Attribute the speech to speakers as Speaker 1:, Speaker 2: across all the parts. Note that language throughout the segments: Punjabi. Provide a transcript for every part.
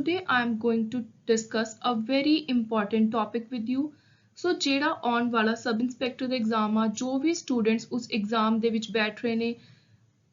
Speaker 1: Today I am going to discuss a very important topic with you. So ਜਿਹੜਾ ਆਉਣ ਵਾਲਾ ਸਬ ਇੰਸਪੈਕਟਰ ਦਾ ਐਗਜ਼ਾਮ ਆ ਜੋ ਵੀ ਸਟੂਡੈਂਟਸ ਉਸ ਐਗਜ਼ਾਮ ਦੇ ਵਿੱਚ ਬੈਠ ਰਹੇ ਨੇ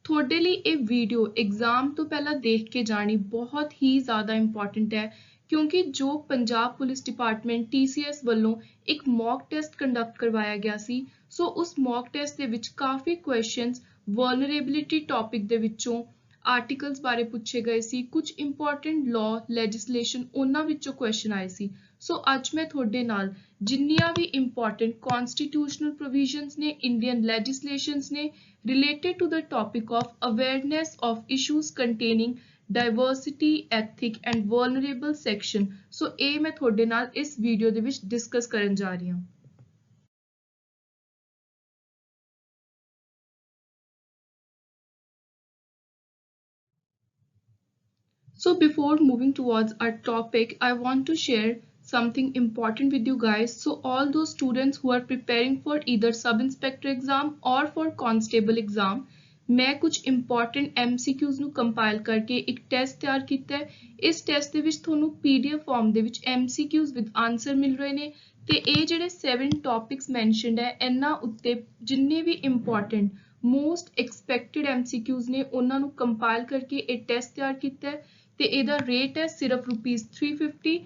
Speaker 1: ਤੁਹਾਡੇ ਲਈ ਇਹ ਵੀਡੀਓ ਐਗਜ਼ਾਮ ਤੋਂ ਪਹਿਲਾਂ ਦੇਖ ਕੇ ਜਾਣੀ ਬਹੁਤ ਹੀ ਜ਼ਿਆਦਾ ਇੰਪੋਰਟੈਂਟ ਹੈ ਕਿਉਂਕਿ ਜੋ ਪੰਜਾਬ ਪੁਲਿਸ ਡਿਪਾਰਟਮੈਂਟ TCS ਵੱਲੋਂ ਇੱਕ ਮੌਕ ਟੈਸਟ ਕੰਡਕਟ ਕਰਵਾਇਆ ਗਿਆ ਸੀ ਸੋ ਉਸ ਮੌਕ ਟੈਸਟ ਦੇ ਵਿੱਚ ਕਾਫੀ ਕੁਐਸਚਨਸ ਵਲਨਰੇਬਿਲਿਟੀ ਟੌਪਿਕ ਦੇ ਵਿੱਚੋਂ ਆਰਟੀਕਲਸ ਬਾਰੇ ਪੁੱਛੇ ਗਏ ਸੀ ਕੁਝ ਇੰਪੋਰਟੈਂਟ ਲਾਅ ਲੈਜਿਸਲੇਸ਼ਨ ਉਹਨਾਂ ਵਿੱਚੋਂ ਕੁਐਸਚਨ ਆਏ ਸੀ ਸੋ ਅੱਜ ਮੈਂ ਤੁਹਾਡੇ ਨਾਲ ਜਿੰਨੀਆਂ ਵੀ ਇੰਪੋਰਟੈਂਟ ਕਨਸਟੀਟਿਊਸ਼ਨਲ ਪ੍ਰੋਵੀਜ਼ਨਸ ਨੇ ਇੰਡੀਅਨ ਲੈਜਿਸਲੇਸ਼ਨਸ ਨੇ related to the topic of awareness of issues containing diversity, ethic and vulnerable section. So ਇਹ ਮੈਂ ਤੁਹਾਡੇ ਨਾਲ ਇਸ ਵੀਡੀਓ ਦੇ ਵਿੱਚ ਡਿਸਕਸ ਕਰਨ ਜਾ ਰਹੀ ਹਾਂ। So before moving towards our topic, I want to share something important with you guys. So all those students who are preparing for either sub-inspector exam or for constable exam, मैं कुछ important MCQs ਨੂੰ compile ਕਰਕੇ ਇੱਕ ਟੈਸਟ ਤਿਆਰ ਕੀਤਾ ਹੈ। ਇਸ ਟੈਸਟ ਦੇ ਵਿੱਚ ਤੁਹਾਨੂੰ PDF ਫਾਰਮ ਦੇ ਵਿੱਚ MCQs with answer ਮਿਲ ਰਹੇ ਨੇ ਤੇ ਇਹ ਜਿਹੜੇ 7 topics mentioned ਹੈ ਇਹਨਾਂ ਉੱਤੇ ਜਿੰਨੇ ਵੀ important most expected MCQs ਨੇ ਉਹਨਾਂ ਨੂੰ compile ਕਰਕੇ ਇਹ ਟੈਸਟ ਤਿਆਰ ਕੀਤਾ ਹੈ ਤੇ ਇਹਦਾ ਰੇਟ ਹੈ ਸਿਰਫ ₹350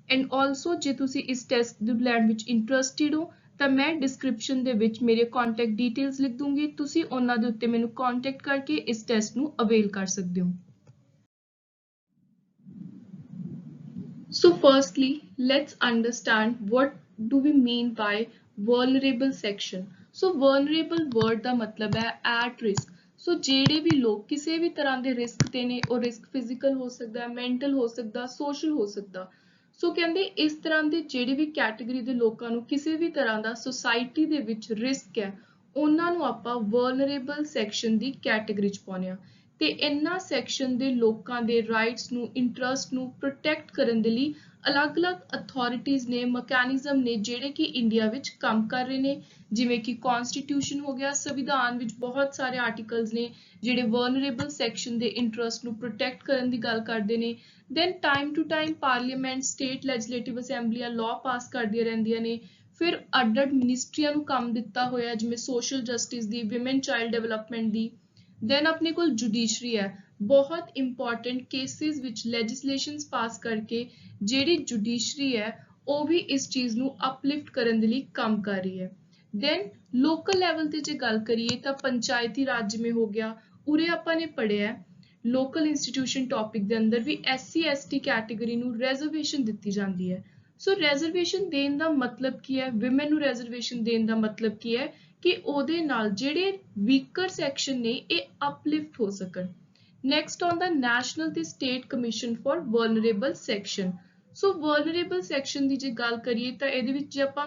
Speaker 1: ਐਂਡ ਆਲਸੋ ਜੇ ਤੁਸੀਂ ਇਸ ਟੈਸਟ ਨੂੰ ਲੈਣ ਵਿੱਚ ਇੰਟਰਸਟਿਡ ਹੋ ਤਾਂ ਮੈਂ ਡਿਸਕ੍ਰਿਪਸ਼ਨ ਦੇ ਵਿੱਚ ਮੇਰੇ ਕੰਟੈਕਟ ਡਿਟੇਲਸ ਲਿਖ ਦੂੰਗੀ ਤੁਸੀਂ ਉਹਨਾਂ ਦੇ ਉੱਤੇ ਮੈਨੂੰ ਕੰਟੈਕਟ ਕਰਕੇ ਇਸ ਟੈਸਟ ਨੂੰ ਅਵੇਲ ਕਰ ਸਕਦੇ ਹੋ So firstly, let's understand what do we mean by vulnerable section. So vulnerable word ਦਾ ਮਤਲਬ ਹੈ at risk. ਸੋ ਜਿਹੜੇ ਵੀ ਲੋਕ ਕਿਸੇ ਵੀ ਤਰ੍ਹਾਂ ਦੇ ਰਿਸਕ ਤੇ ਨੇ ਉਹ ਰਿਸਕ ਫਿਜ਼ੀਕਲ ਹੋ ਸਕਦਾ ਮੈਂਟਲ ਹੋ ਸਕਦਾ ਸੋਸ਼ਲ ਹੋ ਸਕਦਾ ਸੋ ਕਹਿੰਦੇ ਇਸ ਤਰ੍ਹਾਂ ਦੇ ਜਿਹੜੇ ਵੀ ਕੈਟਾਗਰੀ ਦੇ ਲੋਕਾਂ ਨੂੰ ਕਿਸੇ ਵੀ ਤਰ੍ਹਾਂ ਦਾ ਸੋਸਾਇਟੀ ਦੇ ਵਿੱਚ ਰਿਸਕ ਹੈ ਉਹਨਾਂ ਨੂੰ ਆਪਾਂ ਵਲਨਰੇਬਲ ਸੈਕਸ਼ਨ ਦੀ ਕੈਟਾਗਰੀ ਚ ਪਾਉਂਦੇ ਆ ਤੇ ਇਹਨਾਂ ਸੈਕਸ਼ਨ ਦੇ ਲੋਕਾਂ ਦੇ ਰਾਈਟਸ ਨੂੰ ਇੰਟਰਸਟ ਨੂੰ ਪ੍ਰੋਟੈਕਟ ਕਰਨ ਦੇ ਲਈ ਅਲੱਗ-ਅਲੱਗ ਅਥਾਰਟੀਜ਼ ਨੇ ਮੈਕੈਨਿਜ਼ਮ ਨੇ ਜਿਹੜੇ ਕਿ ਇੰਡੀਆ ਵਿੱਚ ਕੰਮ ਕਰ ਰਹੇ ਨੇ ਜਿਵੇਂ ਕਿ ਕਨਸਟੀਟਿਊਸ਼ਨ ਹੋ ਗਿਆ ਸੰਵਿਧਾਨ ਵਿੱਚ ਬਹੁਤ ਸਾਰੇ ਆਰਟੀਕਲਸ ਨੇ ਜਿਹੜੇ ਵਲਨਰੇਬਲ ਸੈਕਸ਼ਨ ਦੇ ਇੰਟਰਸਟ ਨੂੰ ਪ੍ਰੋਟੈਕਟ ਕਰਨ ਦੀ ਗੱਲ ਕਰਦੇ ਨੇ then time to time parliament state legislative ਅਸੈਂਬਲੀਆਂ ਲਾਅ ਪਾਸ ਕਰਦੀਆਂ ਰਹਿੰਦੀਆਂ ਨੇ ਫਿਰ ਅੱਡ-ਅੱਡ ਮਿਨਿਸਟਰੀਆਂ ਨੂੰ ਕੰਮ ਦਿੱਤਾ ਹੋਇਆ ਜਿਵੇਂ ਸੋਸ਼ਲ ਜਸਟਿਸ ਦੀ ਵਿਮਨ ਚਾਈਲਡ ਡਿਵੈਲਪਮੈਂਟ ਦੀ ਦੈਨ ਆਪਣੇ ਕੋਲ ਜੁਡੀਸ਼ਰੀ ਹੈ ਬਹੁਤ ਇੰਪੋਰਟੈਂਟ ਕੇਸਿਸ ਵਿੱਚ ਲੈਜਿਸਲੇਸ਼ਨਸ ਪਾਸ ਕਰਕੇ ਜਿਹੜੀ ਜੁਡੀਸ਼ਰੀ ਹੈ ਉਹ ਵੀ ਇਸ ਚੀਜ਼ ਨੂੰ ਅਪਲਿਫਟ ਕਰਨ ਦੇ ਲਈ ਕੰਮ ਕਰ ਰਹੀ ਹੈ ਦੈਨ ਲੋਕਲ ਲੈਵਲ ਤੇ ਜੇ ਗੱਲ ਕਰੀਏ ਤਾਂ ਪੰਚਾਇਤੀ ਰਾਜ ਜਿਵੇਂ ਹੋ ਗਿਆ ਉਰੇ ਆਪਾਂ ਨੇ ਪੜ੍ਹਿਆ ਲੋਕਲ ਇੰਸਟੀਟਿਊਸ਼ਨ ਟੌਪਿਕ ਦੇ ਅੰਦਰ ਵੀ SC ST ਕੈਟਾਗਰੀ ਨੂੰ ਰਿਜ਼ਰਵੇਸ਼ਨ ਦਿੱਤੀ ਜਾਂਦੀ ਹੈ ਸੋ ਰਿਜ਼ਰਵੇਸ਼ਨ ਦੇਣ ਦਾ ਮਤਲਬ ਕੀ ਹੈ ਵਿਮਨ ਨੂੰ ਰਿਜ਼ਰਵੇਸ਼ਨ ਦੇਣ ਦਾ ਮਤਲਬ ਕੀ ਹੈ ਕਿ ਉਹਦੇ ਨਾਲ ਜਿਹੜੇ ਵੀਕਰ ਸੈਕਸ਼ਨ ਨੇ ਇਹ ਅਪਲਿਫਟ ਹੋ ਸਕਣ ਨੈਕਸਟ ਆਨ ਦਾ ਨੈਸ਼ਨਲ ਤੇ state commission for vulnerable section so vulnerable section ਦੀ ਜੇ ਗੱਲ ਕਰੀਏ ਤਾਂ ਇਹਦੇ ਵਿੱਚ ਜੇ ਆਪਾਂ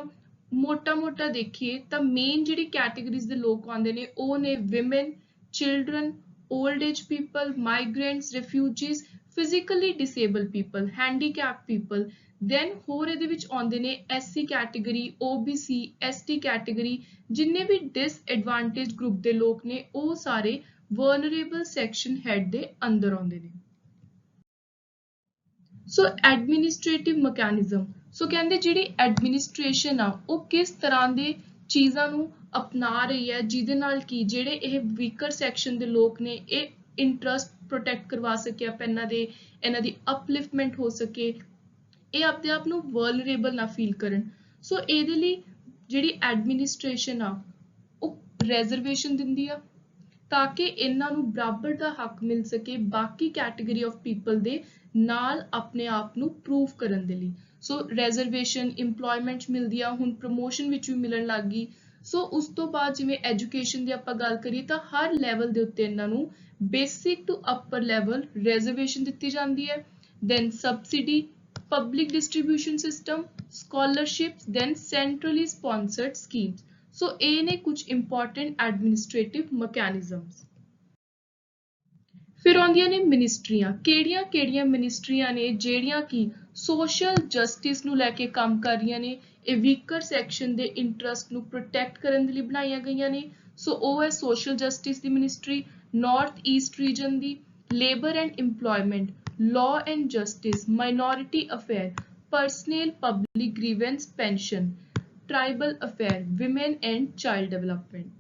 Speaker 1: ਮੋਟਾ ਦੇਖੀਏ ਤਾਂ ਮੇਨ ਜਿਹੜੀ ਕੈਟਾਗਰੀਜ਼ ਦੇ ਲੋਕ ਆਉਂਦੇ ਨੇ ਉਹ ਨੇ women children old age people migrants refugees physically disabled people handicapped people then ਹੋਰ ਇਹਦੇ ਵਿੱਚ ਆਉਂਦੇ ਨੇ SC category OBC ST category ਜਿੰਨੇ ਵੀ ਡਿਸਐਡਵਾਂਟੇਜ ਗਰੁੱਪ ਦੇ ਲੋਕ ਨੇ ਉਹ ਸਾਰੇ ਵਲਨਰੇਬਲ ਸੈਕਸ਼ਨ ਹੈਡ ਦੇ ਅੰਦਰ ਆਉਂਦੇ ਨੇ ਸੋ ਐਡਮਿਨਿਸਟ੍ਰੇਟਿਵ ਮੈਕੈਨਿਜ਼ਮ ਸੋ ਕਹਿੰਦੇ ਜਿਹੜੀ ਐਡਮਿਨਿਸਟ੍ਰੇਸ਼ਨ ਆ ਉਹ ਕਿਸ ਤਰ੍ਹਾਂ ਦੇ ਚੀਜ਼ਾਂ ਨੂੰ ਅਪਣਾ ਰਹੀ ਹੈ ਜਿਹਦੇ ਨਾਲ ਕੀ ਜਿਹੜੇ ਇਹ ਵੀਕਰ ਸੈਕਸ਼ਨ ਦੇ ਲੋਕ ਨੇ ਇਹ ਇੰਟਰਸਟ ਪ੍ਰੋਟੈਕਟ ਕਰਵਾ ਸਕੇ ਆਪਾਂ ਇਹਨਾਂ ਦੀ ਅਪਲਿਫਟਮੈਂਟ ਹੋ ਸਕੇ ਇਹ ਆਪਣੇ ਆਪ ਨੂੰ ਵਲਨਰੇਬਲ ਨਾ ਫੀਲ ਕਰਨ ਸੋ ਇਹਦੇ ਲਈ ਜਿਹੜੀ ਐਡਮਿਨਿਸਟ੍ਰੇਸ਼ਨ ਆ ਉਹ ਰਿਜ਼ਰਵੇਸ਼ਨ ਦਿੰਦੀ ਆ ਤਾਂ ਕਿ ਇਹਨਾਂ ਨੂੰ ਬਰਾਬਰ ਦਾ ਹੱਕ ਮਿਲ ਸਕੇ ਬਾਕੀ ਕੈਟਾਗਰੀ ਆਫ ਪੀਪਲ ਦੇ ਨਾਲ ਆਪਣੇ ਆਪ ਨੂੰ ਪ੍ਰੂਵ ਕਰਨ ਦੇ ਲਈ ਸੋ ਰਿਜ਼ਰਵੇਸ਼ਨ ਇੰਪਲੋਇਮੈਂਟ ਮਿਲਦੀ ਆ ਹੁਣ ਪ੍ਰਮੋਸ਼ਨ ਵਿੱਚ ਵੀ ਮਿਲਣ ਲੱਗ ਗਈ ਸੋ ਉਸ ਤੋਂ ਬਾਅਦ ਜਿਵੇਂ ਐਜੂਕੇਸ਼ਨ ਦੀ ਆਪਾਂ ਗੱਲ ਕਰੀਏ ਤਾਂ ਹਰ ਲੈਵਲ ਦੇ ਉੱਤੇ ਇਹਨਾਂ ਨੂੰ basic to upper level reservation ਦਿੱਤੀ ਜਾਂਦੀ ਹੈ then subsidy public distribution system scholarships then centrally sponsored schemes so ਇਹ ਨੇ ਕੁਝ ਇੰਪੋਰਟੈਂਟ ਐਡਮਿਨਿਸਟ੍ਰੇਟਿਵ ਮੈਕੈਨਿਜ਼ਮਸ ਫਿਰ ਆਉਂਦੀਆਂ ਨੇ ਮਿਨਿਸਟਰੀਆਂ ਕਿਹੜੀਆਂ ਮਿਨਿਸਟਰੀਆਂ ਨੇ ਜਿਹੜੀਆਂ ਕਿ ਸੋਸ਼ਲ ਜਸਟਿਸ ਨੂੰ ਲੈ ਕੇ ਕੰਮ ਕਰ ਰਹੀਆਂ ਨੇ ਇਹ ਵੀਕਰ ਸੈਕਸ਼ਨ ਦੇ ਇੰਟਰਸਟ ਨੂੰ ਪ੍ਰੋਟੈਕਟ ਕਰਨ ਦੇ ਲਈ ਬਣਾਈਆਂ ਗਈਆਂ ਨੇ ਸੋ ਉਹ ਹੈ social justice the ministry north East reason the labour and employment law and justice, minority affair, personnel public grievance pension, tribal affair, women and child development।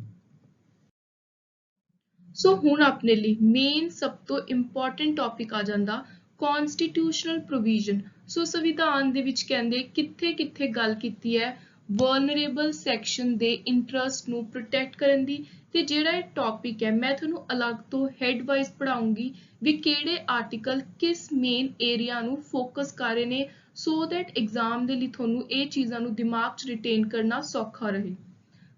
Speaker 1: ਸੋ ਹੁਣ ਆਪਣੇ ਲਈ ਮੇਨ ਸਭ ਤੋਂ ਇੰਪੋਰਟੈਂਟ ਟੌਪਿਕ ਆ ਜਾਂਦਾ ਕਨਸਟੀਟਿਊਸ਼ਨਲ ਪ੍ਰੋਵੀਜ਼ਨ। ਸੋ ਸੰਵਿਧਾਨ ਦੇ ਵਿੱਚ ਕਹਿੰਦੇ ਕਿੱਥੇ ਕਿੱਥੇ ਗੱਲ ਕੀਤੀ ਹੈ ਵਲਨਰੇਬਲ ਸੈਕਸ਼ਨ ਦੇ ਇੰਟਰਸਟ ਨੂੰ ਪ੍ਰੋਟੈਕਟ ਕਰਨ ਦੀ। ਤੇ ਜਿਹੜਾ ਇਹ ਟੌਪਿਕ ਹੈ ਮੈਂ ਤੁਹਾਨੂੰ ਅਲੱਗ ਤੋਂ ਹੈਡ ਵਾਈਜ਼ ਪੜਾਉਂਗੀ ਵੀ ਕਿਹੜੇ ਆਰਟੀਕਲ ਕਿਸ ਮੇਨ ਏਰੀਆ ਨੂੰ ਫੋਕਸ ਕਰ ਰਹੇ ਨੇ ਸੋ ਦੈਟ ਐਗਜ਼ਾਮ ਦੇ ਲਈ ਤੁਹਾਨੂੰ ਇਹ ਚੀਜ਼ਾਂ ਨੂੰ ਦਿਮਾਗ 'ਚ ਰਿਟੇਨ ਕਰਨਾ ਸੌਖਾ ਰਹੇ।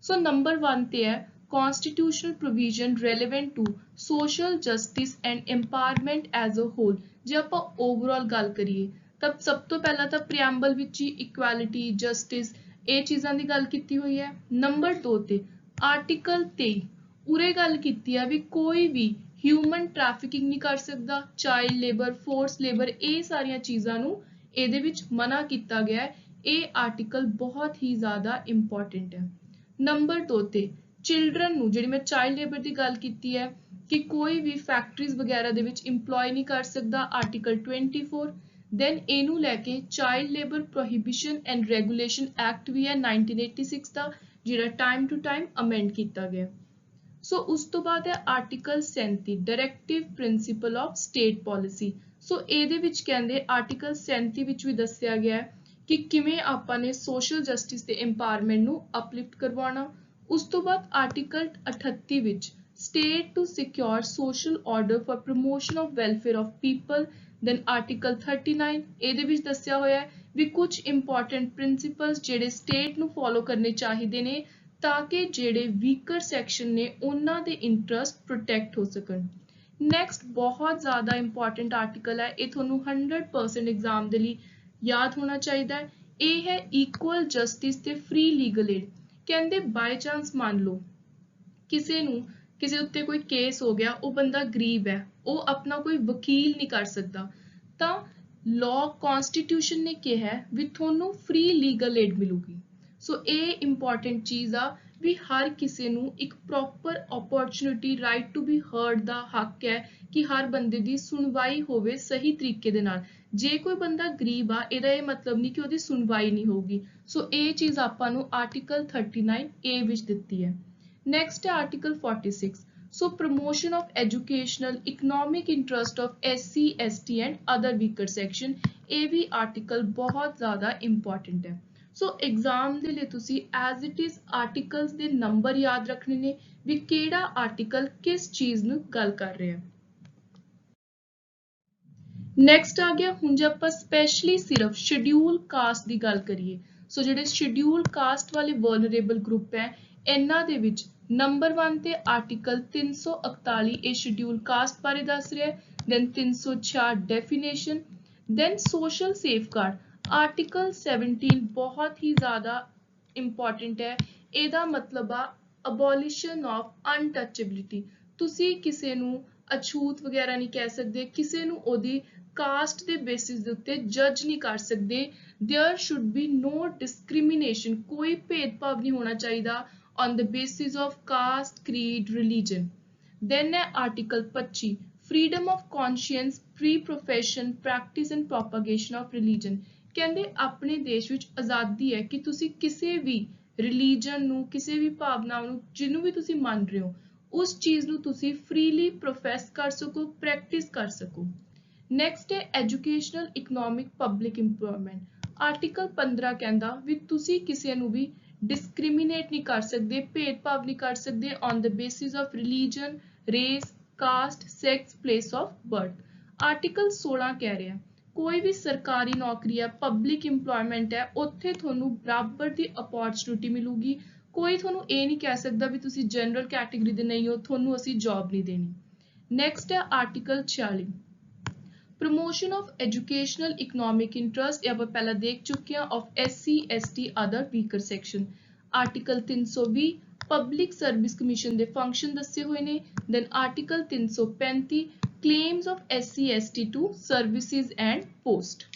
Speaker 1: ਸੋ ਨੰਬਰ 1 ਤੇ ਹੈ constitutional provision relevant to social justice and empowerment as a whole। ਜੇ ਆਪਾਂ ਓਵਰਆਲ ਗੱਲ ਕਰੀਏ ਤਾਂ ਸਭ ਤੋਂ ਪਹਿਲਾਂ ਤਾਂ ਪ੍ਰੀਐਮਬਲ ਵਿੱਚ ਹੀ ਇਕੁਐਲਿਟੀ ਜਸਟਿਸ ਇਹ ਚੀਜ਼ਾਂ ਦੀ ਗੱਲ ਕੀਤੀ ਹੋਈ ਹੈ। ਨੰਬਰ 2 ਤੇ ਆਰਟੀਕਲ 23 ਉਰੇ ਗੱਲ ਕੀਤੀ ਹੈ ਵੀ ਕੋਈ ਵੀ ਹਿਊਮਨ ਟ੍ਰੈਫਿਕਿੰਗ ਨਹੀਂ ਕਰ ਸਕਦਾ, ਚਾਈਲਡ ਲੇਬਰ, ਫੋਰਸ ਲੇਬਰ ਇਹ ਸਾਰੀਆਂ ਚੀਜ਼ਾਂ ਨੂੰ ਇਹਦੇ ਵਿੱਚ ਮਨਾ ਕੀਤਾ ਗਿਆ ਹੈ। ਇਹ ਆਰਟੀਕਲ ਬਹੁਤ ਹੀ ਜ਼ਿਆਦਾ ਇੰਪੋਰਟੈਂਟ ਹੈ। ਨੰਬਰ 2 ਤੇ ਚਿਲਡਰਨ ਨੂੰ ਜਿਹੜੀ ਮੈਂ ਚਾਈਲਡ ਲੇਬਰ ਦੀ ਗੱਲ ਕੀਤੀ ਹੈ ਕਿ ਕੋਈ ਵੀ ਫੈਕਟਰੀਜ਼ ਵਗੈਰਾ ਦੇ ਵਿੱਚ ਇੰਪਲੋਏ ਨਹੀਂ ਕਰ ਸਕਦਾ ਆਰਟੀਕਲ 24। ਦੈਨ ਇਹਨੂੰ ਲੈ ਕੇ child labour prohibition and regulation act ਵੀ ਹੈ 1986 ਦਾ ਜਿਹੜਾ ਟਾਈਮ ਟੂ ਟਾਈਮ ਅਮੈਂਡ ਕੀਤਾ ਗਿਆ। ਸੋ ਉਸ ਤੋਂ ਬਾਅਦ ਹੈ article 37 directive principle of state policy. So ਇਹਦੇ ਵਿੱਚ ਕਹਿੰਦੇ ਆਰਟੀਕਲ 37 ਵਿੱਚ ਵੀ ਦੱਸਿਆ ਗਿਆ ਹੈ ਕਿ ਕਿਵੇਂ ਆਪਾਂ ਨੇ ਸੋਸ਼ਲ ਜਸਟਿਸ ਤੇ ਇੰਪਾਵਰਮੈਂਟ ਨੂੰ ਅਪਲਿਫਟ ਕਰਵਾਉਣਾ। ਉਸ ਤੋਂ ਬਾਅਦ ਆਰਟੀਕਲ 38 ਵਿੱਚ state to secure social order for promotion of welfare of people। then article 39 ਇਹਦੇ ਵਿੱਚ ਦੱਸਿਆ ਹੋਇਆ ਹੈ ਵੀ ਕੁਝ important principles ਜਿਹੜੇ state ਨੂੰ follow ਕਰਨੇ ਚਾਹੀਦੇ ਨੇ ਤਾਂ ਕਿ ਜਿਹੜੇ weaker section ਨੇ ਉਹਨਾਂ ਦੇ interest protect ਹੋ ਸਕਣ। next ਬਹੁਤ ਜ਼ਿਆਦਾ important article ਹੈ ਇਹ ਤੁਹਾਨੂੰ 100% exam ਦੇ ਲਈ ਯਾਦ ਹੋਣਾ ਚਾਹੀਦਾ ਹੈ। ਇਹ ਹੈ equal justice ਤੇ free legal aid। ਕਹਿੰਦੇ ਬਾਈ ਚਾਂਸ ਮੰਨ ਲਓ ਕਿਸੇ ਨੂੰ ਕਿਸੇ ਉੱਤੇ ਕੋਈ ਕੇਸ ਹੋ ਗਿਆ ਉਹ ਬੰਦਾ ਗਰੀਬ ਹੈ ਉਹ ਆਪਣਾ ਕੋਈ ਵਕੀਲ ਨਹੀਂ ਕਰ ਸਕਦਾ ਤਾਂ ਲਾਅ ਕਨਸਟੀਟਿਊਸ਼ਨ ਨੇ ਕਿਹਾ ਵੀ ਤੁਹਾਨੂੰ ਫ੍ਰੀ ਲੀਗਲ ਏਡ ਮਿਲੂਗੀ। ਸੋ ਇਹ ਇੰਪੋਰਟੈਂਟ ਚੀਜ਼ ਆ ਵੀ ਹਰ ਕਿਸੇ ਨੂੰ ਇੱਕ proper opportunity right to be heard ਦਾ ਹੱਕ ਹੈ ਕਿ ਹਰ ਬੰਦੇ ਦੀ ਸੁਣਵਾਈ ਹੋਵੇ ਸਹੀ ਤਰੀਕੇ ਦੇ ਨਾਲ। ਜੇ ਕੋਈ ਬੰਦਾ ਗਰੀਬ ਆ ਇਹਦਾ ਇਹ ਮਤਲਬ ਨਹੀਂ ਕਿ ਉਹਦੀ ਸੁਣਵਾਈ ਨਹੀਂ ਹੋਊਗੀ। ਸੋ ਇਹ ਚੀਜ਼ ਆਪਾਂ ਨੂੰ ਆਰਟੀਕਲ 39A ਵਿੱਚ ਦਿੱਤੀ ਹੈ। ਨੈਕਸਟ ਹੈ article 46 so promotion of educational economic interest of SC ST and other weaker section. ਇਹ ਵੀ ਆਰਟੀਕਲ ਬਹੁਤ ਜ਼ਿਆਦਾ ਇੰਪੋਰਟੈਂਟ ਹੈ। ਸੋ ਐਗਜ਼ਾਮ ਦੇ ਲਈ ਤੁਸੀਂ ਐਜ਼ ਇਟ ਇਜ਼ ਆਰਟੀਕਲਸ ਦੇ ਨੰਬਰ ਯਾਦ ਰੱਖਣੇ ਨੇ ਵੀ ਕਿਹੜਾ ਆਰਟੀਕਲ ਕਿਸ ਚੀਜ਼ ਨੂੰ ਗੱਲ ਕਰ ਰਿਹਾ। ਨੈਕਸਟ ਆ ਗਿਆ ਹੁਣ ਜੇ ਆਪਾਂ ਸਪੈਸ਼ਲੀ ਸਿਰਫ ਸ਼ਡਿਊਲ ਕਾਸਟ ਦੀ ਗੱਲ ਕਰੀਏ ਸੋ ਜਿਹੜੇ ਸ਼ਡਿਊਲ ਕਾਸਟ ਵਾਲੇ ਵਲਨਰੇਬਲ ਗਰੁੱਪ ਹੈ ਇਹਨਾਂ ਦੇ ਵਿੱਚ ਨੰਬਰ 1 ਤੇ ਆਰਟੀਕਲ 341 ਇਹ ਸ਼ਡਿਊਲ ਕਾਸਟ ਬਾਰੇ ਦੱਸ ਰਿਹਾ ਹੈ। Then 366 definition. Then social safeguard article 17 ਬਹੁਤ ਹੀ ਜ਼ਿਆਦਾ ਇੰਪੋਰਟੈਂਟ ਹੈ। ਇਹਦਾ ਮਤਲਬ ਆ ਅਬੋਲਿਸ਼ਨ ਆਫ ਅਨਟੱਚੇਬਿਲਿਟੀ। ਤੁਸੀਂ ਕਿਸੇ ਨੂੰ ਅਛੂਤ ਵਗੈਰਾ ਨਹੀਂ ਕਹਿ ਸਕਦੇ, ਕਿਸੇ ਨੂੰ ਉਹਦੀ ਕਾਸਟ ਦੇ ਬੇਸਿਸ ਦੇ ਉੱਤੇ ਜੱਜ ਨਹੀਂ ਕਰ ਸਕਦੇ। There should be no discrimination ਕੋਈ ਭੇਦਭਾਵ ਨਹੀਂ ਹੋਣਾ ਚਾਹੀਦਾ on the basis of caste, creed, religion। Then है article 25 freedom of conscience, free profession, practice and propagation of religion। ਕਹਿੰਦੇ ਆਪਣੇ ਦੇਸ਼ ਵਿੱਚ ਆਜ਼ਾਦੀ ਹੈ ਕਿ ਤੁਸੀਂ ਕਿਸੇ ਵੀ ਰਿਲੀਜਨ ਨੂੰ ਕਿਸੇ ਵੀ ਭਾਵਨਾ ਨੂੰ ਜਿਹਨੂੰ ਵੀ ਤੁਸੀਂ ਮੰਨ ਰਹੇ ਹੋ ਉਸ ਚੀਜ਼ ਨੂੰ ਤੁਸੀਂ ਫ੍ਰੀਲੀ ਪ੍ਰੋਫੈਸ ਕਰ ਸਕੋ ਪ੍ਰੈਕਟਿਸ ਕਰ ਸਕੋ। ਨੈਕਸਟ ਹੈ educational economic public employment. Article 15 ਕਹਿੰਦਾ ਵੀ ਤੁਸੀਂ ਕਿਸੇ ਨੂੰ ਵੀ डिस्क्रिमिनेट नहीं कर सकते भेदभाव नहीं कर सकते on the basis of religion race caste sex place of birth. Article 16 कह रहा है कोई भी सरकारी नौकरी है पब्लिक इंप्लॉयमेंट है उत्थे थोनू बराबर दी अपॉर्चुनिटी मिलूगी। कोई थोनू ये नहीं कह सकता भी तुसी जनरल कैटेगरी दे नहीं हो थोनू असी जॉब नहीं देनी। नेक्स्ट है article 46 promotion of educational economic interest आप पहला देख चुके हैं of SC ST other weaker section. Article 320 public service commission के फंक्शन दसे हुए ने। Then article 335 claims of SC ST to services and post.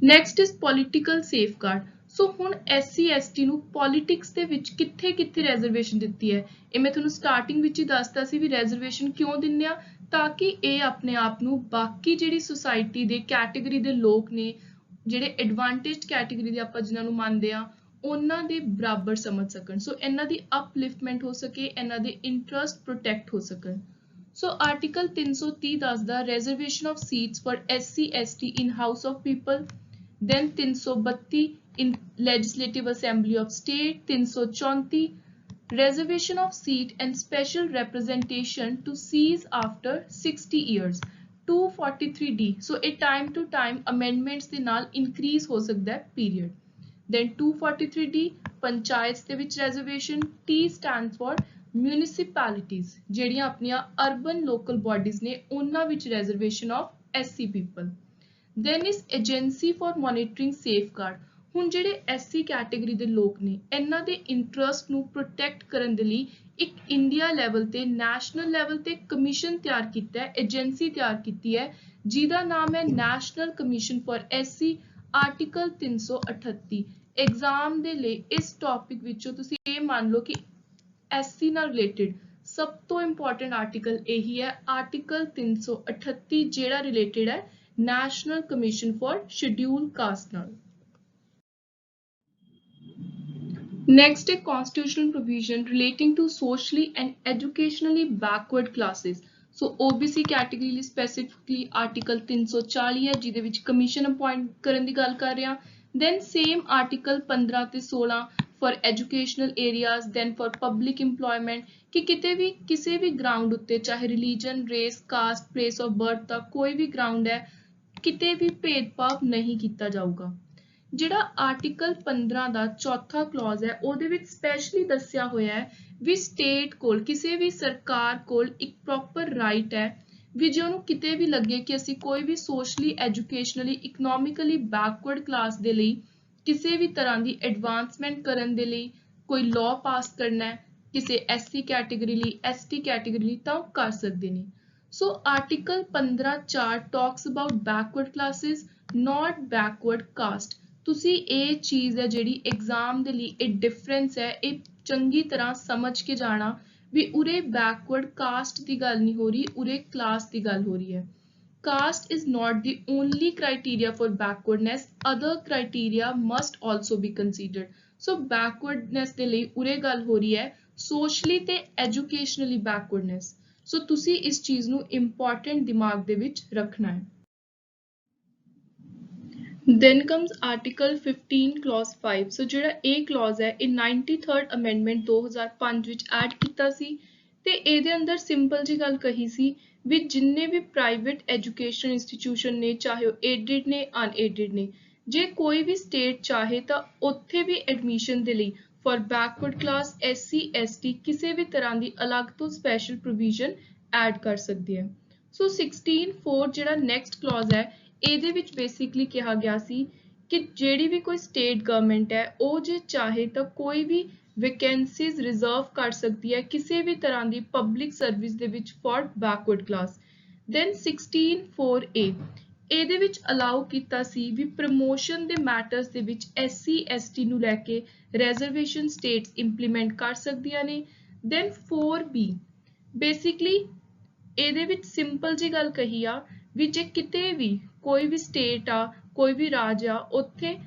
Speaker 1: Next is political safeguard so ਹੁਣ SC ST ਨੂੰ ਪੋਲਿਟਿਕਸ ਦੇ ਵਿੱਚ ਕਿੱਥੇ ਕਿੱਥੇ ਰੈਜ਼ਰਵੇਸ਼ਨ ਦਿੱਤੀ ਹੈ, ਇਹ ਮੈਂ ਤੁਹਾਨੂੰ ਸਟਾਰਟਿੰਗ ਵਿੱਚ ਹੀ ਦੱਸਤਾ ਸੀ ਵੀ ਰੈਜ਼ਰਵੇਸ਼ਨ ਕਿਉਂ ਦਿੰਦੇ ਆ, ਤਾਂ ਕਿ ਇਹ ਆਪਣੇ ਆਪ ਨੂੰ ਬਾਕੀ ਜਿਹੜੀ ਸੁਸਾਇਟੀ ਦੇ ਕੈਟੇਗਰੀ ਦੇ ਲੋਕ ਨੇ, ਜਿਹੜੇ ਐਡਵਾਂਟੇਜਡ ਕੈਟੇਗਰੀ ਦੇ ਆਪਾਂ ਜਿਨ੍ਹਾਂ ਨੂੰ ਮੰਨਦੇ ਆ, ਉਹਨਾਂ ਦੇ ਬਰਾਬਰ ਸਮਝ ਸਕਣ। ਸੋ ਇਹਨਾਂ ਦੀ ਅਪਲਿਫਟਮੈਂਟ ਹੋ ਸਕੇ, ਇਹਨਾਂ ਦੇ ਇੰਟਰਸਟ ਪ੍ਰੋਟੈਕਟ ਹੋ ਸਕਣ। ਸੋ ਆਰਟੀਕਲ 330 ਦੱਸਦਾ reservation of seats for SC ST in House of People, then 332 in Legislative Assembly of State, 334 reservation of seat and special representation to cease after 60 years, 243D, so a time to time amendments ਦੇ ਨਾਲ increase ਹੋ ਸਕਦਾ ਹੈ period, then 243D ਪੰਚਾਇਤ ਦੇ ਵਿੱਚ reservation, T stands for municipalities ਜਿਹੜੀਆਂ ਆਪਣੀਆਂ urban local bodies ਨੇ ਉਹਨਾਂ ਵਿੱਚ reservation of SC people, then is agency for monitoring safeguard, ਹੁਣ ਜਿਹੜੇ SC ਕੈਟੇਗਰੀ ਦੇ ਲੋਕ ਨੇ ਇਹਨਾਂ ਦੇ ਇੰਟਰਸਟ ਨੂੰ ਪ੍ਰੋਟੈਕਟ ਕਰਨ ਦੇ ਲਈ ਇੱਕ ਇੰਡੀਆ ਲੈਵਲ ਤੇ ਨੈਸ਼ਨਲ ਲੈਵਲ ਤੇ ਕਮਿਸ਼ਨ ਤਿਆਰ ਕੀਤਾ ਹੈ, ਏਜੰਸੀ ਤਿਆਰ ਕੀਤੀ ਹੈ ਜਿਹਦਾ ਨਾਮ ਹੈ national commission for SC, article 338। Exam ਦੇ ਲਈ ਇਸ ਟੌਪਿਕ ਵਿੱਚੋਂ ਤੁਸੀਂ ਇਹ ਮੰਨ ਲਓ ਕਿ SC ਨਾਲ ਰਿਲੇਟਡ ਸਭ ਤੋਂ ਇੰਪੋਰਟੈਂਟ ਆਰਟੀਕਲ ਇਹੀ ਹੈ, ਆਰਟੀਕਲ 338 ਜਿਹੜਾ ਰਿਲੇਟਡ ਹੈ national commission for schedule caste ਨਾਲ। Next, a constitutional provision relating to socially and educationally backward classes. So OBC category ਲਈ specifically article 340 ਹੈ ਜਿਹਦੇ ਵਿੱਚ commission appoint ਕਰਨ ਦੀ ਗੱਲ ਕਰ ਰਹੇ ਹਾਂ। Then same article 15 ਤੇ 16 for educational areas, then for public employment ਕਿ ਕਿਤੇ ਵੀ ਕਿਸੇ ਵੀ ground ਉੱਤੇ ਚਾਹੇ religion, race, caste, place of birth ਦਾ ਕੋਈ ਵੀ ground ਹੈ ਕਿਤੇ ਵੀ ਭੇਦਭਾਵ ਨਹੀਂ ਕੀਤਾ ਜਾਊਗਾ। ਜਿਹੜਾ ਆਰਟੀਕਲ 15 ਦਾ ਚੌਥਾ ਕਲੌਜ਼ ਹੈ ਉਹਦੇ ਵਿੱਚ ਸਪੈਸ਼ਲੀ ਦੱਸਿਆ ਹੋਇਆ ਹੈ ਵੀ ਸਟੇਟ ਕੋਲ ਕਿਸੇ ਵੀ ਸਰਕਾਰ ਕੋਲ ਇੱਕ ਪ੍ਰੋਪਰ ਰਾਈਟ ਹੈ ਵੀ ਜੇ ਉਹਨੂੰ ਕਿਤੇ ਵੀ ਲੱਗੇ ਕਿ ਅਸੀਂ ਕੋਈ ਵੀ ਸੋਸ਼ਲੀ ਐਜੂਕੇਸ਼ਨਲੀ ਇਕਨੋਮਿਕਲੀ ਬੈਕਵਰਡ ਕਲਾਸ ਦੇ ਲਈ ਕਿਸੇ ਵੀ ਤਰ੍ਹਾਂ ਦੀ ਐਡਵਾਂਸਮੈਂਟ ਕਰਨ ਦੇ ਲਈ ਕੋਈ ਲਾਅ ਪਾਸ ਕਰਨਾ ਹੈ ਕਿਸੇ SC ਕੈਟੇਗਰੀ ਲਈ ST ਕੈਟੇਗਰੀ ਲਈ ਤਾਂ ਉਹ ਕਰ ਸਕਦੇ ਨੇ। So article 15(4) talks about backward classes not backward caste. ਤੁਸੀਂ ਇਹ ਚੀਜ਼ ਹੈ ਜਿਹੜੀ ਐਗਜ਼ਾਮ ਦੇ ਲਈ ਇਹ ਡਿਫਰੈਂਸ ਹੈ ਇਹ ਚੰਗੀ ਤਰ੍ਹਾਂ ਸਮਝ ਕੇ ਜਾਣਾ ਵੀ ਉਰੇ ਬੈਕਵਰਡ ਕਾਸਟ ਦੀ ਗੱਲ ਨਹੀਂ ਹੋ ਰਹੀ, ਉਰੇ ਕਲਾਸ ਦੀ ਗੱਲ ਹੋ ਰਹੀ ਹੈ। Caste is not the only criteria for backwardness, other criteria must also be considered. So backwardness ਦੇ ਲਈ ਉਰੇ ਗੱਲ ਹੋ ਰਹੀ ਹੈ socially ਤੇ educationally backwardness. So ਤੁਸੀਂ ਇਸ ਚੀਜ਼ ਨੂੰ important ਦਿਮਾਗ ਦੇ ਵਿੱਚ ਰੱਖਣਾ ਹੈ। Then comes article 15 clause 5. So ਜਿਹੜਾ ਇਹ clause ਹੈ ਇਹ 93rd amendment 2005 ਵਿੱਚ add ਕੀਤਾ ਸੀ ਤੇ ਇਹਦੇ ਅੰਦਰ ਸਿੰਪਲ ਜੀ ਗੱਲ ਕਹੀ ਸੀ ਵੀ ਜਿੰਨੇ ਵੀ ਪ੍ਰਾਈਵੇਟ ਐਜੂਕੇਸ਼ਨ ਇੰਸਟੀਟਿਊਸ਼ਨ ਨੇ ਚਾਹੇ ਉਹ ਏਡਡ ਨੇ ਅਨਏਡਡ ਨੇ ਜੇ ਕੋਈ ਵੀ ਸਟੇਟ ਚਾਹੇ ਤਾਂ ਉੱਥੇ ਵੀ ਐਡਮਿਸ਼ਨ ਦੇ ਲਈ for backward class SC ST ਕਿਸੇ ਵੀ ਤਰ੍ਹਾਂ ਦੀ ਅਲੱਗ ਤੋਂ ਸਪੈਸ਼ਲ ਪ੍ਰੋਵੀਜ਼ਨ ਐਡ ਕਰ ਸਕਦੀ ਹੈ। ਸੋ 16(4) ਜਿਹੜਾ ਨੈਕਸਟ ਕਲੌਜ਼ ਹੈ ਇਹਦੇ ਵਿੱਚ ਬੇਸਿਕਲੀ ਕਿਹਾ ਗਿਆ ਸੀ ਕਿ ਜਿਹੜੀ ਵੀ ਕੋਈ ਸਟੇਟ ਗਵਰਨਮੈਂਟ ਹੈ ਉਹ ਜੇ ਚਾਹੇ ਤਾਂ ਕੋਈ ਵੀ ਵੈਕੈਂਸੀਜ਼ ਰਿਜ਼ਰਵ ਕਰ ਸਕਦੀ ਹੈ ਕਿਸੇ ਵੀ ਤਰ੍ਹਾਂ ਦੀ ਪਬਲਿਕ ਸਰਵਿਸ ਦੇ ਵਿੱਚ for backward class. Then 16(4)A ਇਹਦੇ ਵਿੱਚ ਅਲਾਉ ਕੀਤਾ ਸੀ ਵੀ ਪ੍ਰਮੋਸ਼ਨ ਦੇ ਮੈਟਰਸ ਦੇ ਵਿੱਚ SC ST ਨੂੰ ਲੈ ਕੇ ਰਿਜ਼ਰਵੇਸ਼ਨ ਸਟੇਟਸ ਇੰਪਲੀਮੈਂਟ ਕਰ ਸਕਦੀਆਂ ਨੇ। ਦੈਨ 4B ਬੇਸਿਕਲੀ ਇਹਦੇ ਵਿੱਚ ਸਿੰਪਲ ਜੀ ਗੱਲ ਕਹੀ ਆ ਵੀ ਜੇ ਕਿਤੇ ਵੀ ਕੋਈ ਵੀ ਸਟੇਟ ਆ ਕੋਈ ਵੀ ਰਾਜ ਆ ਉੱਥੇ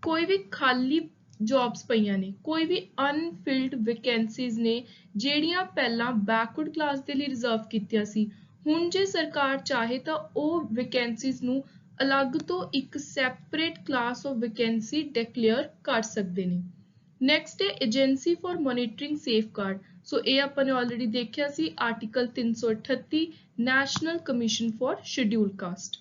Speaker 1: ਕੋਈ ਵੀ ਖਾਲੀ ਜੌਬਸ ਪਈਆਂ ਨੇ ਕੋਈ ਵੀ ਅਨਫਿਲਡ ਵੈਕੈਂਸੀਜ਼ ਨੇ ਜਿਹੜੀਆਂ ਪਹਿਲਾਂ ਬੈਕਵਰਡ ਕਲਾਸ ਦੇ ਲਈ ਰਿਜ਼ਰਵ ਕੀਤੀਆਂ ਸੀ ਹੁਣ ਜੇ ਸਰਕਾਰ ਚਾਹੇ ਤਾਂ ਉਹ ਵੈਕੈਂਸੀਜ਼ ਨੂੰ ਅਲੱਗ ਤੋਂ ਇੱਕ separate class of vacancy declare ਕਰ ਸਕਦੇ ਨੇ। ਨੈਕਸਟ ਹੈ agency for monitoring safeguard. So ਇਹ ਆਪਾਂ ਨੇ ਆਲਰੇਡੀ ਦੇਖਿਆ ਸੀ article 338 national commission for schedule caste.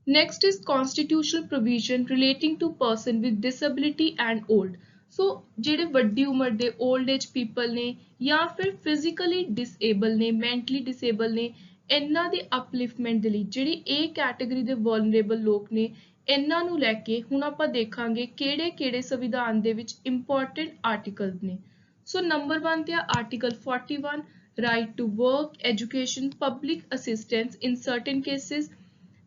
Speaker 1: Next is constitutional provision relating to person with disability and old. So ਜਿਹੜੇ ਵੱਡੀ ਉਮਰ ਦੇ old age people ਨੇ ਜਾਂ ਫਿਰ physically disable ਨੇ mentally disable ਨੇ ਇਹਨਾਂ ਦੀ upliftment ਦੇ ਲਈ ਜਿਹੜੀ ਇਹ ਕੈਟੇਗਰੀ ਦੇ vulnerable ਲੋਕ ਨੇ ਇਹਨਾਂ ਨੂੰ ਲੈ ਕੇ ਹੁਣ ਆਪਾਂ ਦੇਖਾਂਗੇ ਕਿਹੜੇ ਸੰਵਿਧਾਨ ਦੇ ਵਿੱਚ important articles ਨੇ। So number 1 ਤੇ ਆ article 41 right to work, education, public assistance in certain cases.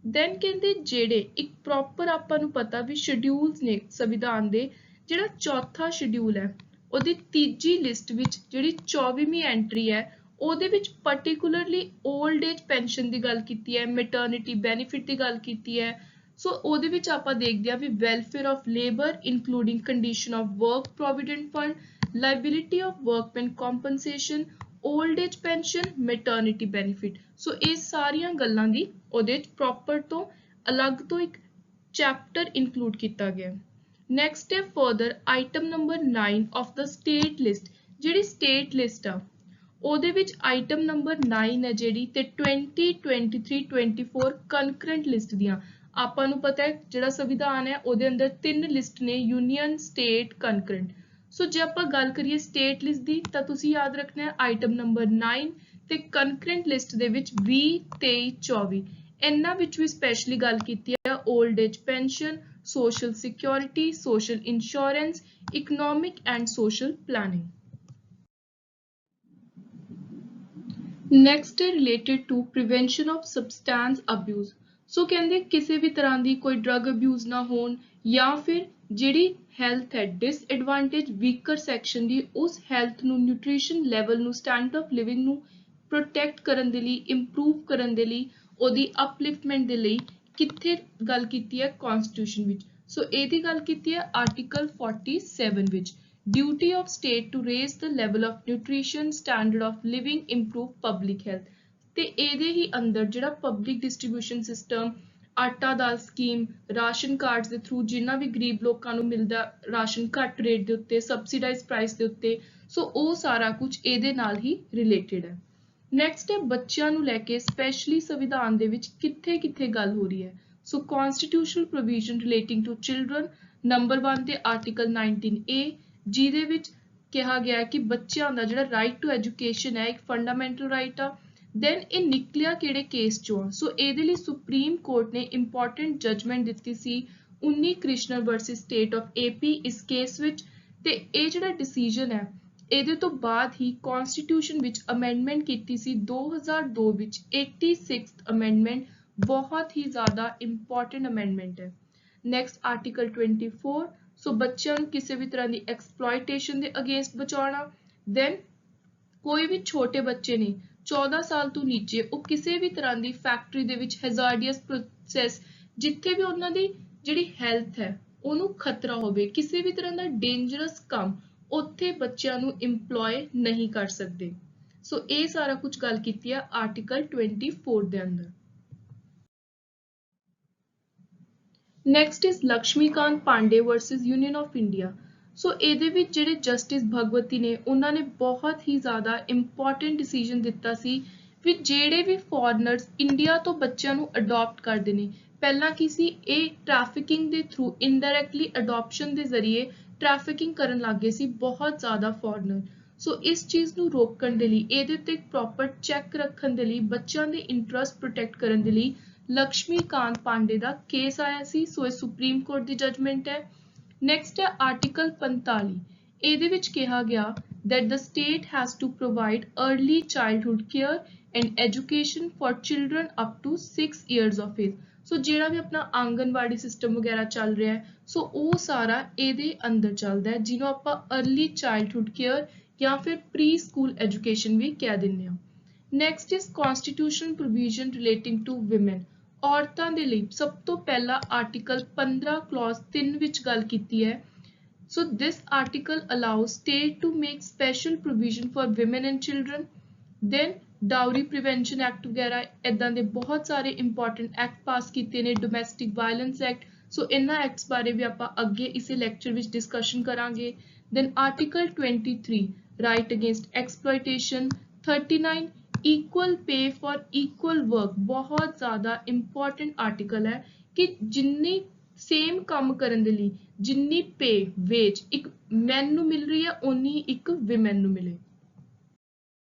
Speaker 1: Then ਕਹਿੰਦੇ ਜਿਹੜੇ ਇੱਕ ਪ੍ਰੋਪਰ ਆਪਾਂ ਨੂੰ ਪਤਾ ਵੀ ਸ਼ਡਿਊਲਸ ਨੇ ਸੰਵਿਧਾਨ ਦੇ, ਜਿਹੜਾ ਚੌਥਾ ਸ਼ਡਿਊਲ ਹੈ ਉਹਦੀ ਤੀਜੀ ਲਿਸਟ ਵਿੱਚ ਜਿਹੜੀ 24ਵੀਂ ਐਂਟਰੀ ਹੈ ਉਹਦੇ ਵਿੱਚ ਪਾਰਟਿਕੂਲਰਲੀ 올ਡ ਏਜ ਪੈਨਸ਼ਨ ਦੀ ਗੱਲ ਕੀਤੀ ਹੈ, ਮੈਟਰਨਿਟੀ ਬੈਨੀਫਿਟ ਦੀ ਗੱਲ ਕੀਤੀ ਹੈ। ਸੋ ਉਹਦੇ ਵਿੱਚ ਆਪਾਂ ਦੇਖਦੇ ਹਾਂ ਵੀ welfare of labour including condition of work provident fund, liability of workman compensation, old age pension, maternity benefit. So ਇਹ ਸਾਰੀਆਂ ਗੱਲਾਂ ਦੀ ਉਹਦੇ ਵਿੱਚ ਪ੍ਰੋਪਰ ਤੋਂ ਅਲੱਗ ਤੋਂ ਇੱਕ ਚੈਪਟਰ ਇਨਕਲੂਡ ਕੀਤਾ ਗਿਆ। ਨੈਕਸਟ ਹੈ further item number 9 of the state list. ਜਿਹੜੀ ਸਟੇਟ ਲਿਸਟ ਆ ਉਹਦੇ ਵਿੱਚ ਆਈਟਮ ਨੰਬਰ 9 ਹੈ ਜਿਹੜੀ ਤੇ 20, 23, 24 ਕੰਕਰੈਂਟ ਲਿਸਟ ਦੀਆਂ। ਆਪਾਂ ਨੂੰ ਪਤਾ ਹੈ ਜਿਹੜਾ ਸੰਵਿਧਾਨ ਹੈ ਉਹਦੇ ਅੰਦਰ 3 ਲਿਸਟ ਨੇ, ਯੂਨੀਅਨ, ਸਟੇਟ, ਕੰਕਰੈਂਟ। ਸੋ ਜੇ ਆਪਾਂ ਗੱਲ ਕਰੀਏ ਸਟੇਟ ਲਿਸਟ ਦੀ ਤਾਂ ਤੁਸੀਂ ਯਾਦ ਰੱਖਣਾ ਹੈ ਆਈਟਮ ਨੰਬਰ 9 ਤੇ ਕੰਕਰੈਂਟ ਲਿਸਟ ਦੇ ਵਿੱਚ 20, 23, 24 ਇਹਨਾਂ ਵਿੱਚ ਵੀ ਸਪੈਸ਼ਲੀ ਗੱਲ ਕੀਤੀ ਹੈ old age pension, social security, social insurance, economic and social planning. Next है related to prevention of substance abuse. So ਕਹਿੰਦੇ ਕਿਸੇ ਵੀ ਤਰ੍ਹਾਂ ਦੀ ਕੋਈ drug abuse ਨਾ ਹੋਣ ਜਾਂ ਫਿਰ ਜਿਹੜੀ health ਹੈ disadvantage weaker section ਦੀ ਉਸ health ਨੂੰ nutrition level ਨੂੰ standard of living ਨੂੰ protect ਕਰਨ ਦੇ ਲਈ improve ਕਰਨ ਦੇ ਲਈ ਉਹਦੀ upliftment ਦੇ ਲਈ ਕਿੱਥੇ ਗੱਲ ਕੀਤੀ ਹੈ ਕਨਸਟੀਟਿਊਸ਼ਨ ਵਿੱਚ। ਸੋ ਇਹਦੀ ਗੱਲ ਕੀਤੀ ਹੈ ਆਰਟੀਕਲ 47 ਵਿੱਚ, duty of state to raise the level of nutrition standard of living improve public health. ਤੇ ਇਹਦੇ ਹੀ ਅੰਦਰ ਜਿਹੜਾ public distribution system, Atta Dal scheme, ration cards ਦੇ ਥਰੂ ਜਿਨ੍ਹਾਂ ਵੀ ਗਰੀਬ ਲੋਕਾਂ ਨੂੰ ਮਿਲਦਾ ਰਾਸ਼ਨ ਘੱਟ ਰੇਟ ਦੇ ਉੱਤੇ, ਸਬਸਿਡਾਈਜ਼ ਪ੍ਰਾਈਸ ਦੇ ਉੱਤੇ, ਸੋ ਉਹ ਸਾਰਾ ਕੁਝ ਇਹਦੇ ਨਾਲ ਹੀ ਰਿਲੇਟਡ ਹੈ। ਨੈਕਸਟ ਹੈ ਬੱਚਿਆਂ ਨੂੰ ਲੈ ਕੇ ਸਪੈਸ਼ਲੀ ਸੰਵਿਧਾਨ ਦੇ ਵਿੱਚ ਕਿੱਥੇ ਕਿੱਥੇ ਗੱਲ ਹੋ ਰਹੀ ਹੈ। So constitutional provision relating to children number 1 ਤੇ ਆਰਟੀਕਲ 19A ਜਿਹਦੇ ਵਿੱਚ ਕਿਹਾ ਗਿਆ ਕਿ ਬੱਚਿਆਂ ਦਾ ਜਿਹੜਾ ਰਾਈਟ ਟੂ ਐਜੂਕੇਸ਼ਨ ਹੈ ਇੱਕ ਫੰਡਾਮੈਂਟਲ ਰਾਈਟ ਆ। ਦੈਨ ਇਹ ਨਿਕਲਿਆ ਕਿਹੜੇ ਕੇਸ ਚੋਂ ਆ? ਸੋ ਇਹਦੇ ਲਈ ਸੁਪਰੀਮ ਕੋਰਟ ਨੇ ਇੰਪੋਰਟੈਂਟ ਜਜਮੈਂਟ ਦਿੱਤੀ ਸੀ 19 ਕ੍ਰਿਸ਼ਨਰ ਵਰਸਸ ਸਟੇਟ ਆਫ AP ਇਸ ਕੇਸ ਵਿੱਚ। ਤੇ ਇਹ ਜਿਹੜਾ ਡਿਸੀਜਨ ਹੈ ਇਹਦੇ ਤੋਂ ਬਾਅਦ ਹੀ ਕਨਸਟੀਟਿਊਸ਼ਨ ਵਿੱਚ ਅਮੈਂਡਮੈਂਟ ਕੀਤੀ ਸੀ 2002 ਵਿੱਚ 86th ਅਮੈਂਡਮੈਂਟ, ਬਹੁਤ ਹੀ ਜ਼ਿਆਦਾ ਇੰਪੋਰਟੈਂਟ ਅਮੈਂਡਮੈਂਟ ਹੈ। ਨੈਕਸਟ ਆਰਟੀਕਲ 24, ਸੋ ਬੱਚਿਆਂ ਨੂੰ ਕਿਸੇ ਵੀ ਤਰ੍ਹਾਂ ਦੀ ਐਕਸਪਲੋਇਟੇਸ਼ਨ ਦੇ ਅਗੇਂਸਟ ਬਚਾਉਣਾ। ਦੈਨ ਕੋਈ ਵੀ ਛੋਟੇ ਬੱਚੇ ਨੇ 14 ਸਾਲ ਤੋਂ ਨੀਚੇ ਉਹ ਕਿਸੇ ਵੀ ਤਰ੍ਹਾਂ ਦੀ ਫੈਕਟਰੀ ਦੇ ਵਿੱਚ ਹੈਜ਼ਾਰਡੀਅਸ ਪ੍ਰੋਸੈਸ ਜਿੱਥੇ ਵੀ ਉਹਨਾਂ ਦੀ ਜਿਹੜੀ ਹੈਲਥ ਹੈ ਉਹਨੂੰ ਖਤਰਾ ਹੋਵੇ, ਕਿਸੇ ਵੀ ਤਰ੍ਹਾਂ ਦਾ ਡੇਂਜਰਸ ਕੰਮ ਉੱਥੇ ਬੱਚਿਆਂ ਨੂੰ ਇੰਪਲੋਏ ਨਹੀਂ ਕਰ ਸਕਦੇ। ਸੋ ਇਹ ਸਾਰਾ ਕੁਝ ਗੱਲ ਕੀਤੀ ਹੈ ਆਰਟੀਕਲ 24 ਦੇ ਅੰਦਰ। Next is Lakshmikant Pandey versus union of India. So ਇਹਦੇ ਵਿੱਚ ਜਿਹੜੇ ਜਸਟਿਸ ਭਗਵਤੀ ਨੇ ਉਹਨਾਂ ਨੇ ਬਹੁਤ ਹੀ ਜ਼ਿਆਦਾ ਇੰਪੋਰਟੈਂਟ ਡਿਸੀਜਨ ਦਿੱਤਾ ਸੀ ਵੀ ਜਿਹੜੇ ਵੀ ਫੋਰਨਰਸ ਇੰਡੀਆ ਤੋਂ ਬੱਚਿਆਂ ਨੂੰ ਅਡਾਪਟ ਕਰਦੇ ਨੇ, ਪਹਿਲਾਂ ਕੀ ਸੀ ਇਹ ਟ੍ਰੈਫਿਕਿੰਗ ਦੇ ਥਰੂ ਇਨਡਾਇਰੈਕਟਲੀ ਅਡਾਪਸ਼ਨ ਦੇ ਜ਼ਰੀਏ ਟ੍ਰੈਫਿਕਿੰਗ ਕਰਨ ਲੱਗ ਗਏ ਸੀ ਬਹੁਤ ਜ਼ਿਆਦਾ ਫੋਰਨਰ। ਸੋ ਇਸ ਚੀਜ਼ ਨੂੰ ਰੋਕਣ ਦੇ ਲਈ ਇਹਦੇ ਉੱਤੇ ਇੱਕ ਪ੍ਰੋਪਰ ਚੈੱਕ ਰੱਖਣ ਦੇ ਲਈ ਬੱਚਿਆਂ ਦੇ ਇੰਟਰਸਟ ਪ੍ਰੋਟੈਕਟ ਕਰਨ ਦੇ ਲਈ ਲਕਸ਼ਮੀਕਾਂਤ ਪਾਂਡੇ ਦਾ ਕੇਸ ਆਇਆ ਸੀ। ਸੋ ਇਹ ਸੁਪਰੀਮ ਕੋਰਟ ਦੀ ਜਜਮੈਂਟ ਹੈ। ਨੈਕਸਟ ਹੈ ਆਰਟੀਕਲ 45, ਇਹਦੇ ਵਿੱਚ ਕਿਹਾ ਗਿਆ that the state has to provide early childhood care and education for children up to 6 years of age। ਸੋ ਜਿਹੜਾ ਵੀ ਆਪਣਾ ਆਂਗਨਵਾੜੀ ਸਿਸਟਮ ਵਗੈਰਾ ਚੱਲ ਰਿਹਾ ਹੈ ਸੋ ਉਹ ਸਾਰਾ ਇਹਦੇ ਅੰਦਰ ਚੱਲਦਾ ਹੈ ਜਿਹਨੂੰ ਆਪਾਂ अर्ਲੀ ਚਾਈਲਡਹੁੱਡ ਕੇਅਰ ਜਾਂ ਫਿਰ ਪ੍ਰੀ ਸਕੂਲ ਐਜੂਕੇਸ਼ਨ ਵੀ ਕਹਿ ਦਿੰਦੇ ਹਾਂ। Next is constitutional provision relating to women. ਔਰਤਾਂ ਦੇ ਲਈ ਸਭ ਤੋਂ ਪਹਿਲਾ ਆਰਟੀਕਲ 15 ਕਲੌਜ਼ 3 ਵਿੱਚ ਗੱਲ ਕੀਤੀ ਹੈ। So this article allows state to make special provision for women and children. Then Dowry Prevention Act ਵਗੈਰਾ ਇਦਾਂ ਦੇ ਬਹੁਤ ਸਾਰੇ ਇੰਪੋਰਟੈਂਟ ਐਕਟ ਪਾਸ ਕੀਤੇ ਨੇ, ਡੋਮੈਸਟਿਕ ਵਾਇਲੈਂਸ ਐਕਟ। ਸੋ ਇਹਨਾਂ ਐਕਟਸ ਬਾਰੇ ਵੀ ਆਪਾਂ ਅੱਗੇ ਇਸੇ ਲੈਕਚਰ ਵਿੱਚ ਡਿਸਕਸ਼ਨ ਕਰਾਂਗੇ। Then Article 23 Right Against Exploitation, 39 Equal Pay for Equal Work ਬਹੁਤ ਜ਼ਿਆਦਾ ਇੰਪੋਰਟੈਂਟ ਆਰਟੀਕਲ ਹੈ ਕਿ ਜਿੰਨੀ ਸੇਮ ਕੰਮ ਕਰਨ ਦੇ ਲਈ ਜਿੰਨੀ ਪੇ ਵੇਜ ਇੱਕ ਮੈਨ ਨੂੰ ਮਿਲ ਰਹੀ ਹੈ ਓਨੀ ਇੱਕ ਵਿਮਨ ਨੂੰ ਮਿਲੇ।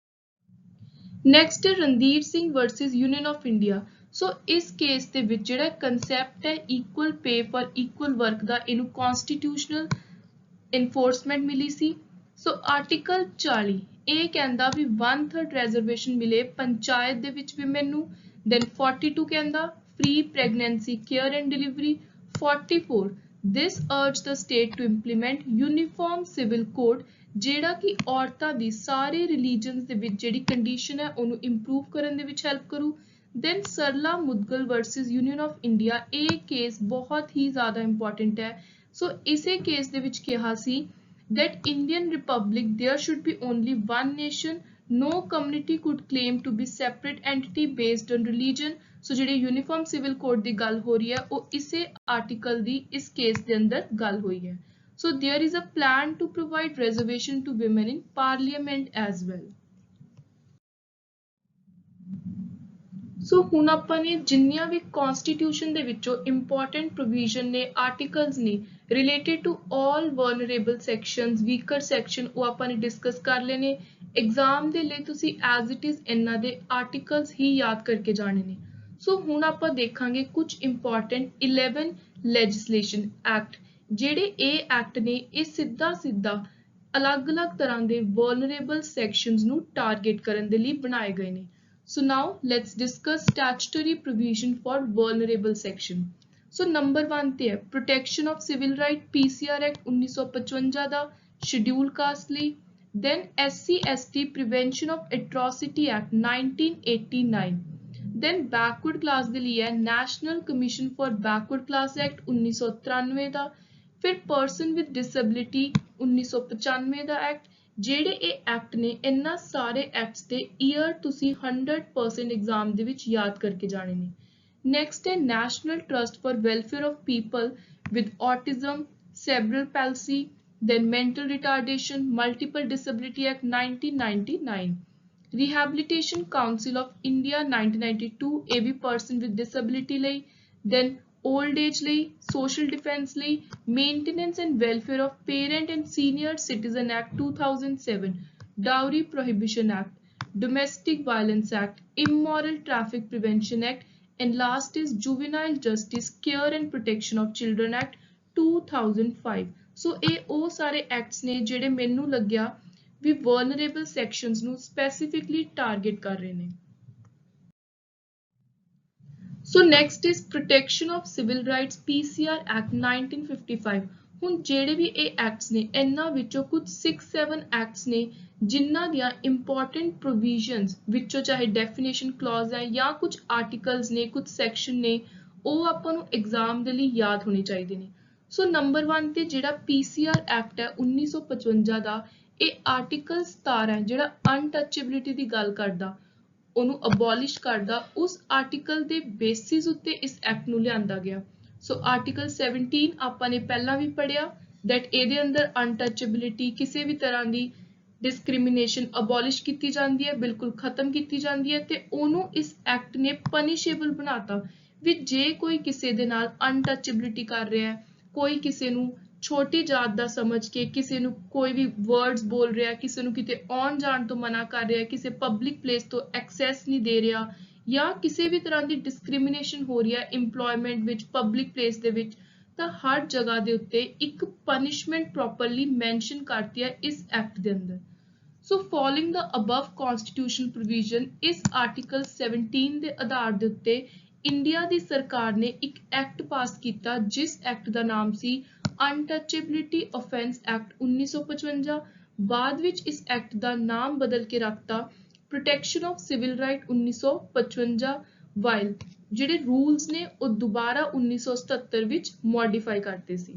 Speaker 1: ਨੈਕਸਟ ਹੈ Randhir Singh versus union of India. So ਇਸ ਕੇਸ ਦੇ ਵਿੱਚ ਜਿਹੜਾ ਕਨਸੈਪਟ ਹੈ equal pay for equal work ਦਾ ਇਹਨੂੰ ਕਨਸਟੀਟਿਊਸ਼ਨਲ ਇਨਫੋਰਸਮੈਂਟ ਮਿਲੀ ਸੀ। ਸੋ ਆਰਟੀਕਲ 40 ਇਹ ਕਹਿੰਦਾ ਵੀ 1/3 ਰਿਜ਼ਰਵੇਸ਼ਨ ਮਿਲੇ ਪੰਚਾਇਤ ਦੇ ਵਿੱਚ ਵਿਮਨ ਨੂੰ। ਦੈਨ 42 ਕਹਿੰਦਾ free pregnancy care and delivery. 44, this urged the state to implement uniform civil code ਜਿਹੜਾ ਕਿ ਔਰਤਾਂ ਦੀ ਸਾਰੇ ਰਿਲੀਜਨਸ ਦੇ ਵਿੱਚ ਜਿਹੜੀ ਕੰਡੀਸ਼ਨ ਹੈ ਉਹਨੂੰ ਇੰਪਰੂਵ ਕਰਨ ਦੇ ਵਿੱਚ ਹੈਲਪ ਕਰੂ। Then Sarla Mudgal versus union of India, ਇਹ ਕੇਸ ਬਹੁਤ ਹੀ ਜ਼ਿਆਦਾ ਇੰਪੋਰਟੈਂਟ ਹੈ। ਸੋ ਇਸੇ ਕੇਸ ਦੇ ਵਿੱਚ ਕਿਹਾ ਸੀ that Indian Republic there should be only one nation, no community could claim to be separate entity based on religion। ਸੋ ਜਿਹੜੀ ਯੂਨੀਫਾਰਮ ਸਿਵਲ ਕੋਡ ਦੀ ਗੱਲ ਹੋ ਰਹੀ ਹੈ ਉਹ ਇਸੇ ਆਰਟੀਕਲ ਦੀ ਇਸ ਕੇਸ ਦੇ ਅੰਦਰ ਗੱਲ ਹੋਈ ਹੈ। So there is a plan to provide reservation to women in parliament as well। ਸੋ ਹੁਣ ਆਪਾਂ ਨੇ ਜਿੰਨੀਆਂ ਵੀ ਕਨਸਟੀਟਿਊਸ਼ਨ ਦੇ ਵਿੱਚੋਂ ਇੰਪੋਰਟੈਂਟ ਪ੍ਰੋਵੀਜ਼ਨ ਨੇ ਆਰਟੀਕਲਸ ਨੇ related to all vulnerable sections weaker section ਉਹ ਆਪਾਂ ਨੇ ਡਿਸਕਸ ਕਰ ਲਏ ਨੇ। ਐਗਜ਼ਾਮ ਦੇ ਲਈ ਤੁਸੀਂ ਐਜ਼ ਇਟ ਇਜ਼ ਇਹਨਾਂ ਦੇ ਆਰਟੀਕਲਸ ਹੀ ਯਾਦ ਕਰਕੇ ਜਾਣੇ ਨੇ। ਸੋ ਹੁਣ ਆਪਾਂ ਦੇਖਾਂਗੇ ਕੁਝ ਇੰਪੋਰਟੈਂਟ 11 ਲੈਜਿਸਲੇਸ਼ਨ ਐਕਟ ਜਿਹੜੇ ਇਹ ਐਕਟ ਨੇ ਇਹ ਸਿੱਧਾ ਅਲੱਗ-ਅਲੱਗ ਤਰ੍ਹਾਂ ਦੇ ਵਲਨਰੇਬਲ ਸੈਕਸ਼ਨਸ ਨੂੰ ਟਾਰਗੇਟ ਕਰਨ ਦੇ ਲਈ ਬਣਾਏ ਗਏ ਨੇ। So now let's discuss statutory provision for vulnerable section। So number 1 ਤੇ ਹੈ protection of civil right PCR Act 1955 the schedule caste ਲਈ। then SC/ST prevention of atrocity Act 1989। then backward class ਦੇ ਲਈ ਹੈ National Commission for Backward Class Act 1993 ਦਾ। ਫਿਰ person with disability 1995 the act. ਜਿਹੜੇ ਇਹ ਐਕਟ ਨੇ ਇਹਨਾਂ ਸਾਰੇ ਐਕਟਸ ਦੇ ਈਅਰ ਤੁਸੀਂ 100% ਐਗਜ਼ਾਮ ਦੇ ਵਿੱਚ ਯਾਦ ਕਰਕੇ ਜਾਣੇ ਨੇ। ਨੈਕਸਟ ਹੈ national trust for welfare of people with autism cerebral palsy then mental retardation multiple disability act 1999। rehabilitation council of india 1992 ਇਹ ਵੀ person with disability ਲਈ। then old age ਲਈ social defense ਲਈ maintenance and welfare of parent and senior citizen act 2007 dowry prohibition act domestic violence act immoral traffic prevention act and last is juvenile justice care and protection of children act 2005। ਸੋ ਇਹ ਉਹ ਸਾਰੇ ਐਕਟਸ ਨੇ ਜਿਹੜੇ ਮੈਨੂੰ ਲੱਗਿਆ ਵੀ ਵਲਨਰੇਬਲ ਸੈਕਸ਼ਨਸ ਨੂੰ ਸਪੈਸੀਫਿਕਲੀ ਟਾਰਗੇਟ ਕਰ ਰਹੇ ਨੇ। So next is protection of civil rights PCR Act 1955। ਹੁਣ ਜਿਹੜੇ ਵੀ ਇਹ ਐਕਟਸ ਨੇ ਇਹਨਾਂ ਵਿੱਚੋਂ ਕੁਝ 6-7 ਐਕਟਸ ਨੇ ਜਿਨ੍ਹਾਂ ਦੀਆਂ ਇੰਪੋਰਟੈਂਟ ਪ੍ਰੋਵੀਜ਼ਨਸ ਵਿੱਚੋਂ ਚਾਹੇ ਡੈਫੀਨੇਸ਼ਨ ਕਲੌਜ਼ ਹੈ ਜਾਂ ਕੁਝ ਆਰਟੀਕਲਸ ਨੇ ਕੁਝ ਸੈਕਸ਼ਨ ਨੇ ਉਹ ਆਪਾਂ ਨੂੰ ਐਗਜ਼ਾਮ ਦੇ ਲਈ ਯਾਦ ਹੋਣੇ ਚਾਹੀਦੇ ਨੇ। ਸੋ ਨੰਬਰ 1 ਤੇ ਜਿਹੜਾ PCR ਐਕਟ ਹੈ 1955 ਦਾ ਇਹ ਆਰਟੀਕਲ 17 ਹੈ ਜਿਹੜਾ ਅਨਟੱਚੇਬਿਲਿਟੀ ਦੀ ਗੱਲ ਕਰਦਾ ਉਹਨੂੰ ਅਬੋਲਿਸ਼ ਕਰਦਾ ਉਸ ਆਰਟੀਕਲ ਦੇ ਬੇਸਿਸ ਉੱਤੇ ਇਸ ਐਕਟ ਨੂੰ ਲਿਆਂਦਾ ਗਿਆ। ਸੋ ਆਰਟੀਕਲ 17 ਆਪਾਂ ਨੇ ਪਹਿਲਾਂ ਵੀ ਪੜਿਆ that ਇਹਦੇ ਅੰਦਰ ਅਨਟੱਚੇਬਿਲਿਟੀ ਕਿਸੇ ਵੀ ਤਰ੍ਹਾਂ ਦੀ ਡਿਸਕ੍ਰਿਮੀਨੇਸ਼ਨ ਅਬੋਲਿਸ਼ ਕੀਤੀ ਜਾਂਦੀ ਹੈ ਬਿਲਕੁਲ ਖਤਮ ਕੀਤੀ ਜਾਂਦੀ ਹੈ ਤੇ ਉਹਨੂੰ ਇਸ ਐਕਟ ਨੇ ਪਨਿਸ਼ੇਬਲ ਬਣਾਤਾ ਵੀ ਜੇ ਕੋਈ ਕਿਸੇ ਦੇ ਨਾਲ ਅਨਟੱਚੇਬਿਲਿਟੀ ਕਰ ਰਿਹਾ ਹੈ ਕੋਈ ਕਿਸੇ ਨੂੰ ਛੋਟੀ ਜਾਤ ਦਾ ਸਮਝ ਕੇ ਕਿਸੇ ਨੂੰ ਕੋਈ ਵੀ ਵਰਡਸ ਬੋਲ ਰਿਹਾ ਕਿਸੇ ਨੂੰ ਕਿਤੇ ਆਉਣ ਜਾਣ ਤੋਂ ਮਨਾ ਕਰ ਰਿਹਾ ਕਿਸੇ ਪਬਲਿਕ ਪਲੇਸ ਤੋਂ ਐਕਸੈਸ ਨਹੀਂ ਦੇ ਰਿਹਾ ਜਾਂ ਕਿਸੇ ਵੀ ਤਰ੍ਹਾਂ ਦੀ ਡਿਸਕ੍ਰਿਮੀਨੇਸ਼ਨ ਹੋ ਰਹੀ ਹੈ ਇੰਪਲੋਇਮੈਂਟ ਵਿੱਚ ਪਬਲਿਕ ਪਲੇਸ ਦੇ ਵਿੱਚ ਤਾਂ ਹਰ ਜਗ੍ਹਾ ਦੇ ਉੱਤੇ ਇੱਕ ਪਨਿਸ਼ਮੈਂਟ ਪ੍ਰੋਪਰਲੀ ਮੈਂਸ਼ਨ ਕਰਤੀ ਹੈ ਇਸ ਐਕਟ ਦੇ ਅੰਦਰ। ਸੋ ਫੋਲੋਇੰਗ ਦਾ ਅਬਵ ਕਨਸਟੀਟਿਊਸ਼ਨ ਪ੍ਰੋਵੀਜ਼ਨ ਇਸ ਆਰਟੀਕਲ 17 ਦੇ ਆਧਾਰ ਦੇ ਉੱਤੇ ਇੰਡੀਆ ਦੀ ਸਰਕਾਰ ਨੇ ਇੱਕ ਐਕਟ ਪਾਸ ਕੀਤਾ ਜਿਸ ਐਕਟ ਦਾ ਨਾਮ ਸੀ ਅਨਟੱਚੇਬਿਲਿਟੀ ਅਫੈਂਸ ਐਕਟ 1955। ਬਾਅਦ ਵਿੱਚ ਇਸ ਐਕਟ ਦਾ ਨਾਮ ਬਦਲ ਕੇ ਰੱਖਤਾ protection of civil right 1955 while ਜਿਹੜੇ ਰੂਲਸ ਨੇ ਉਹ ਦੁਬਾਰਾ 1977 ਵਿੱਚ ਮੋਡੀਫਾਈ ਕਰਤੇ ਸੀ।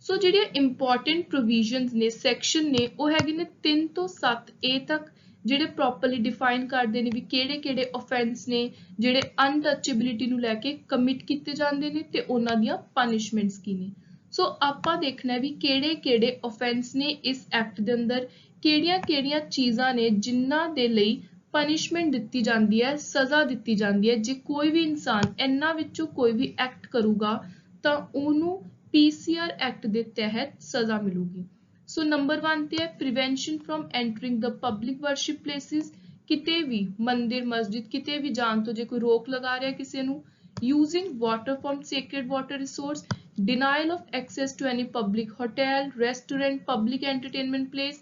Speaker 1: ਸੋ ਜਿਹੜੀਆਂ ਇੰਪੋਰਟੈਂਟ ਪ੍ਰੋਵੀਜ਼ਨਸ ਨੇ ਸੈਕਸ਼ਨ ਨੇ ਉਹ ਹੈਗੇ ਨੇ 3 ਤੋਂ 7A ਤੱਕ ਜਿਹੜੇ ਪ੍ਰੋਪਰਲੀ ਡਿਫਾਈਨ ਕਰਦੇ ਨੇ ਵੀ ਕਿਹੜੇ-ਕਿਹੜੇ ਅਫੈਂਸ ਨੇ ਜਿਹੜੇ ਅਨਟੱਚੇਬਿਲਿਟੀ ਨੂੰ ਲੈ ਕੇ ਕਮਿਟ ਕੀਤੇ ਜਾਂਦੇ ਨੇ ਤੇ ਉਹਨਾਂ ਦੀਆਂ ਪਨਿਸ਼ਮੈਂਟਸ ਕੀ ਨੇ। ਸੋ ਆਪਾਂ ਦੇਖਣਾ ਵੀ ਕਿਹੜੇ-ਕਿਹੜੇ ਅਫੈਂਸ ਨੇ ਇਸ ਐਕਟ ਦੇ ਅੰਦਰ ਕਿਹੜੀਆਂ-ਕਿਹੜੀਆਂ ਚੀਜ਼ਾਂ ਨੇ ਜਿਨ੍ਹਾਂ ਦੇ ਲਈ ਪਨਿਸ਼ਮੈਂਟ ਦਿੱਤੀ ਜਾਂਦੀ ਹੈ ਸਜ਼ਾ ਦਿੱਤੀ ਜਾਂਦੀ ਹੈ ਜੇ ਕੋਈ ਵੀ ਇਨਸਾਨ ਇਹਨਾਂ ਵਿੱਚੋਂ ਕੋਈ ਵੀ ਐਕਟ ਕਰੂਗਾ ਤਾਂ ਉਹਨੂੰ PCR ਐਕਟ ਦੇ ਤਹਿਤ ਸਜ਼ਾ ਮਿਲੂਗੀ। ਸੋ ਨੰਬਰ 1 ਤੇ ਹੈ prevention from entering the public worship places ਕਿਤੇ ਵੀ ਮੰਦਿਰ ਮਸਜਿਦ ਕਿਤੇ ਵੀ ਜਾਣ ਤੋਂ ਜੇ ਕੋਈ ਰੋਕ ਲਗਾ ਰਿਹਾ ਕਿਸੇ ਨੂੰ using water from sacred water resource denial of access to any public hotel restaurant public entertainment place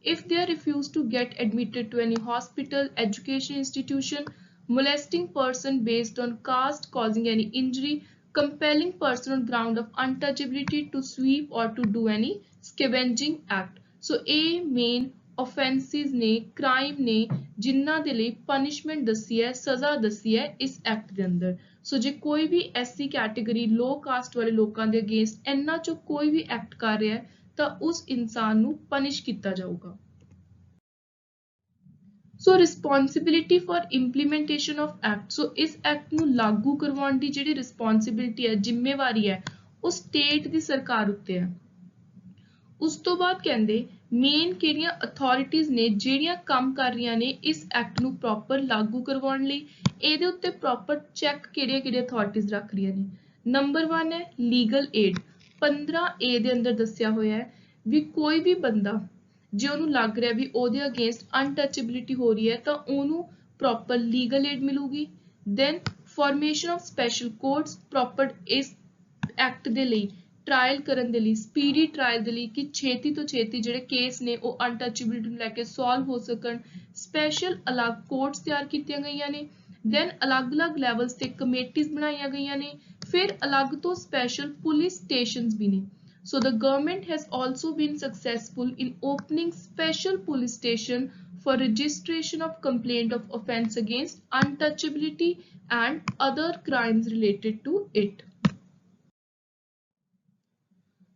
Speaker 1: if they are refused to get admitted to any hospital education institution molesting person based on caste causing any injury, compelling person on ground of untouchability to sweep or to do any scavenging act. So ਇਹ main offences ਨੇ, crime ਨੇ ਜਿਨ੍ਹਾਂ ਦੇ ਲਈ punishment ਦੱਸੀ ਹੈ, ਸਜ਼ਾ ਦੱਸੀ ਹੈ ਇਸ ਐਕਟ ਦੇ ਅੰਦਰ। ਸੋ ਜੇ ਕੋਈ ਵੀ ਐਸਸੀ ਕੈਟੇਗਰੀ ਲੋ ਕਾਸਟ ਵਾਲੇ ਲੋਕਾਂ ਦੇ ਅਗੇਂਸਟ ਇਹਨਾਂ ਚੋਂ ਕੋਈ ਵੀ ਐਕਟ ਕਰ ਰਿਹਾ ਹੈ ਤਾਂ ਉਸ ਇਨਸਾਨ ਨੂੰ ਪਨਿਸ਼ ਕੀਤਾ ਜਾਊਗਾ। So responsibility for implementation of act, so ਇਸ ਐਕਟ ਨੂੰ ਲਾਗੂ ਕਰਵਾਉਣ ਦੀ ਜਿਹੜੀ ਰਿਸਪੌਂਸਿਬਿਲਿਟੀ ਹੈ, ਜ਼ਿੰਮੇਵਾਰੀ ਹੈ, ਉਹ ਸਟੇਟ ਦੀ ਸਰਕਾਰ ਉੱਤੇ ਹੈ। ਉਸ ਤੋਂ ਬਾਅਦ ਕਹਿੰਦੇ ਮੇਨ ਕਿਹੜੀਆਂ ਅਥਾਰਟੀਜ਼ ਨੇ ਜਿਹੜੀਆਂ ਕੰਮ ਕਰ ਰਹੀਆਂ ਨੇ ਇਸ ਐਕਟ ਨੂੰ ਪ੍ਰੋਪਰ ਲਾਗੂ ਕਰਵਾਉਣ ਲਈ, ਇਹਦੇ ਉੱਤੇ ਪ੍ਰੋਪਰ ਚੈੱਕ ਕਿਹੜੀਆਂ ਅਥਾਰਟੀਜ਼ ਰੱਖ ਰਹੀਆਂ ਨੇ। ਨੰਬਰ 1 ਹੈ ਲੀਗਲ ਏਡ। 15A ਦੇ ਅੰਦਰ ਦੱਸਿਆ ਹੋਇਆ ਹੈ ਵੀ ਕੋਈ ਵੀ ਬੰਦਾ ਜੇ ਉਹਨੂੰ ਲੱਗ ਰਿਹਾ ਵੀ ਉਹਦੇ ਅਗੇਂਸਟ ਅਨਟੱਚੇਬਿਲਿਟੀ ਹੋ ਰਹੀ ਹੈ ਤਾਂ ਉਹਨੂੰ ਪ੍ਰੋਪਰ ਲੀਗਲ ਏਡ ਮਿਲੂਗੀ। Then formation of special courts, proper ਇਸ ਐਕਟ ਦੇ ਲਈ ਟ੍ਰਾਇਲ ਕਰਨ ਦੇ ਲਈ, ਸਪੀਡੀ ਟ੍ਰਾਇਲ ਦੇ ਲਈ ਕਿ ਛੇਤੀ ਤੋਂ ਛੇਤੀ ਜਿਹੜੇ ਕੇਸ ਨੇ ਉਹ ਅਨਟੱਚੇਬਿਲਿਟੀ ਨੂੰ ਲੈ ਕੇ ਸੋਲਵ ਹੋ ਸਕਣ। ਸਪੈਸ਼ਲ ਅਲੱਗ ਕੋਰਟਸ ਤਿਆਰ ਕੀਤੀਆਂ ਗਈਆਂ ਨੇ। ਦੈਨ ਅਲੱਗ-ਅਲੱਗ ਲੈਵਲਸ ਤੇ ਕਮੇਟੀਜ਼ ਬਣਾਈਆਂ ਗਈਆਂ ਨੇ। ਫਿਰ ਅਲੱਗ ਤੋਂ ਸਪੈਸ਼ਲ ਪੁਲਿਸ ਸਟੇਸ਼ਨਸ ਵੀ ਨੇ। So the government has also been successful in opening special police station for registration of complaint of offence against untouchability and other crimes related to it.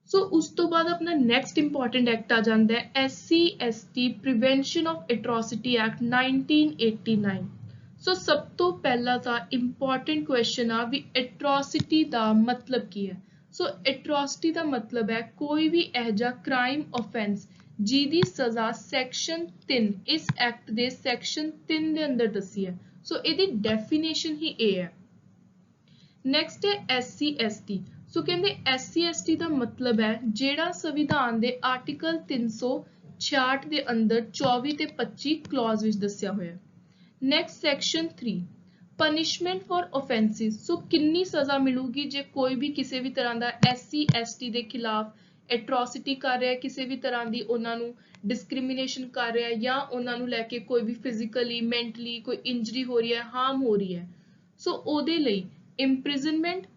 Speaker 1: So ਉਸ ਤੋਂ ਬਾਅਦ ਆਪਣਾ next important act ਆ ਜਾਂਦਾ ਹੈ SC/ST Prevention of Atrocity Act 1989। ਸੋ ਸਭ ਤੋਂ ਪਹਿਲਾ ਤਾਂ important question ਆ ਵੀ atrocity ਦਾ ਮਤਲਬ ਕੀ ਹੈ। ਸੋ ਐਟਰੋਸਿਟੀ ਦਾ ਮਤਲਬ ਹੈ ਕੋਈ ਵੀ ਇਹੋ ਜਿਹਾ ਕ੍ਰਾਈਮ offense ਜਿਹਦੀ ਸਜ਼ਾ ਸੈਕਸ਼ਨ 3 ਇਸ ਐਕਟ ਦੇ ਸੈਕਸ਼ਨ 3 ਦੇ ਅੰਦਰ ਦੱਸੀ ਹੈ। ਸੋ ਇਹਦੀ ਡੈਫੀਨੇਸ਼ਨ ਹੀ ਇਹ ਹੈ। ਨੈਕਸਟ ਹੈ SC/ST। ਸੋ ਕਹਿੰਦੇ SC/ST ਦਾ ਮਤਲਬ ਹੈ ਜਿਹੜਾ ਸੰਵਿਧਾਨ ਦੇ ਆਰਟੀਕਲ 366 ਦੇ ਅੰਦਰ 24 ਤੇ 25 ਕਲੌਜ਼ ਵਿੱਚ ਦੱਸਿਆ ਹੋਇਆ। Next section 3 punishment for offences। ਸੋ ਕਿੰਨੀ ਸਜ਼ਾ ਮਿਲੂਗੀ ਜੇ ਕੋਈ ਵੀ ਕਿਸੇ ਵੀ ਤਰ੍ਹਾਂ ਦਾ SC/ST ਦੇ ਖਿਲਾਫ ਐਟਰੋਸਿਟੀ ਕਰ ਰਿਹਾ, ਕਿਸੇ ਵੀ ਤਰ੍ਹਾਂ ਦੀ ਉਹਨਾਂ ਨੂੰ ਡਿਸਕ੍ਰਿਮੀਨੇਸ਼ਨ ਕਰ ਰਿਹਾ ਜਾਂ ਉਹਨਾਂ ਨੂੰ ਲੈ ਕੇ ਕੋਈ ਵੀ ਫਿਜ਼ੀਕਲੀ ਮੈਂਟਲੀ ਕੋਈ ਇੰਜਰੀ ਹੋ ਰਹੀ ਹੈ, ਹਾਰਮ ਹੋ ਰਹੀ ਹੈ। ਸੋ ਉਹਦੇ ਲਈ ਇੰਪ੍ਰਿਜ਼ਨਮੈਂਟ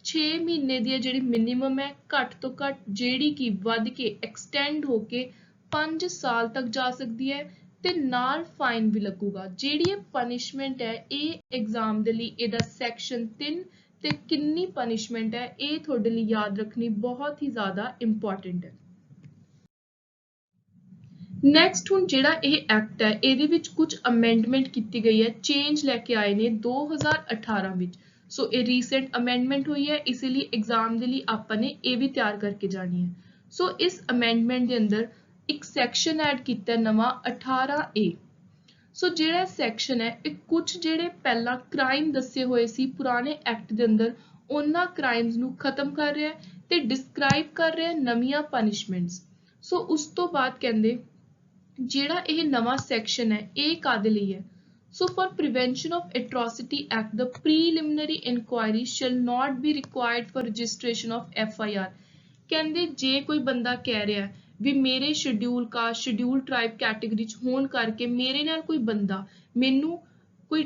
Speaker 1: 6 ਮਹੀਨੇ ਦੀ ਜਿਹੜੀ ਮਿਨੀਮਮ ਹੈ, ਘੱਟ ਤੋਂ ਘੱਟ ਜਿਹੜੀ ਕਿ ਵੱਧ ਕੇ ਐਕਸਟੈਂਡ ਹੋ ਕੇ 5 ਸਾਲ ਤੱਕ ਜਾ ਸਕਦੀ ਹੈ ਤੇ ਨਾਲ ਫਾਈਨ ਵੀ ਲੱਗੂਗਾ। ਜਿਹੜੀ ਇਹ ਪਨਿਸ਼ਮੈਂਟ ਹੈ ਇਹ ਐਗਜ਼ਾਮ ਦੇ ਲਈ ਇਹਦਾ ਸੈਕਸ਼ਨ 3 ਤੇ ਕਿੰਨੀ ਪਨਿਸ਼ਮੈਂਟ ਹੈ ਇਹ ਤੁਹਾਡੇ ਲਈ ਯਾਦ ਰੱਖਣੀ ਬਹੁਤ ਹੀ ਜ਼ਿਆਦਾ ਇੰਪੋਰਟੈਂਟ ਹੈ। ਨੈਕਸਟ ਹੁਣ ਜਿਹੜਾ ਇਹ ਐਕਟ ਹੈ ਇਹਦੇ ਵਿੱਚ ਕੁਝ ਅਮੈਂਡਮੈਂਟ ਕੀਤੀ ਗਈ ਹੈ, ਚੇਂਜ ਲੈ ਕੇ ਆਏ ਨੇ 2018 ਵਿੱਚ। ਸੋ ਇਹ ਰੀਸੈਂਟ ਅਮੈਂਡਮੈਂਟ ਹੋਈ ਹੈ, ਇਸ ਲਈ ਐਗਜ਼ਾਮ ਦੇ ਲਈ ਆਪਾਂ ਨੇ ਇਹ ਵੀ ਤਿਆਰ ਕਰਕੇ ਜਾਣੀ ਹੈ। ਸੋ ਇਸ ਅਮੈਂਡਮੈਂਟ ਦੇ ਅੰਦਰ ਇੱਕ ਸੈਕਸ਼ਨ ਐਡ ਕੀਤਾ ਨਵਾਂ 18A। ਸੋ ਜਿਹੜਾ ਸੈਕਸ਼ਨ ਹੈ ਇਹ ਕੁਝ ਜਿਹੜੇ ਪਹਿਲਾਂ ਕ੍ਰਾਈਮ ਦੱਸੇ ਹੋਏ ਸੀ ਪੁਰਾਣੇ ਐਕਟ ਦੇ ਅੰਦਰ ਉਹਨਾਂ ਕ੍ਰਾਈਮਸ ਨੂੰ ਖਤਮ ਕਰ ਰਿਹਾ ਤੇ ਡਿਸਕ੍ਰਾਈਬ ਕਰ ਰਿਹਾ ਨਵੀਆਂ ਪਨਿਸ਼ਮੈਂਟਸ। ਸੋ ਉਸ ਤੋਂ ਬਾਅਦ ਕਹਿੰਦੇ ਜਿਹੜਾ ਇਹ ਨਵਾਂ ਸੈਕਸ਼ਨ ਹੈ ਇਹ ਕਾਹਦੇ ਲਈ ਹੈ। So for prevention of atrocity act, the preliminary inquiry shall not be required for registration of FIR। ਕਹਿੰਦੇ ਜੇ ਕੋਈ ਬੰਦਾ ਕਹਿ ਰਿਹਾ ਵੀ ਮੇਰੇ scheduled caste scheduled tribe category ਚ ਹੋਣ ਕਰਕੇ ਮੇਰੇ ਨਾਲ ਕੋਈ ਬੰਦਾ ਮੈਨੂੰ ਕੋਈ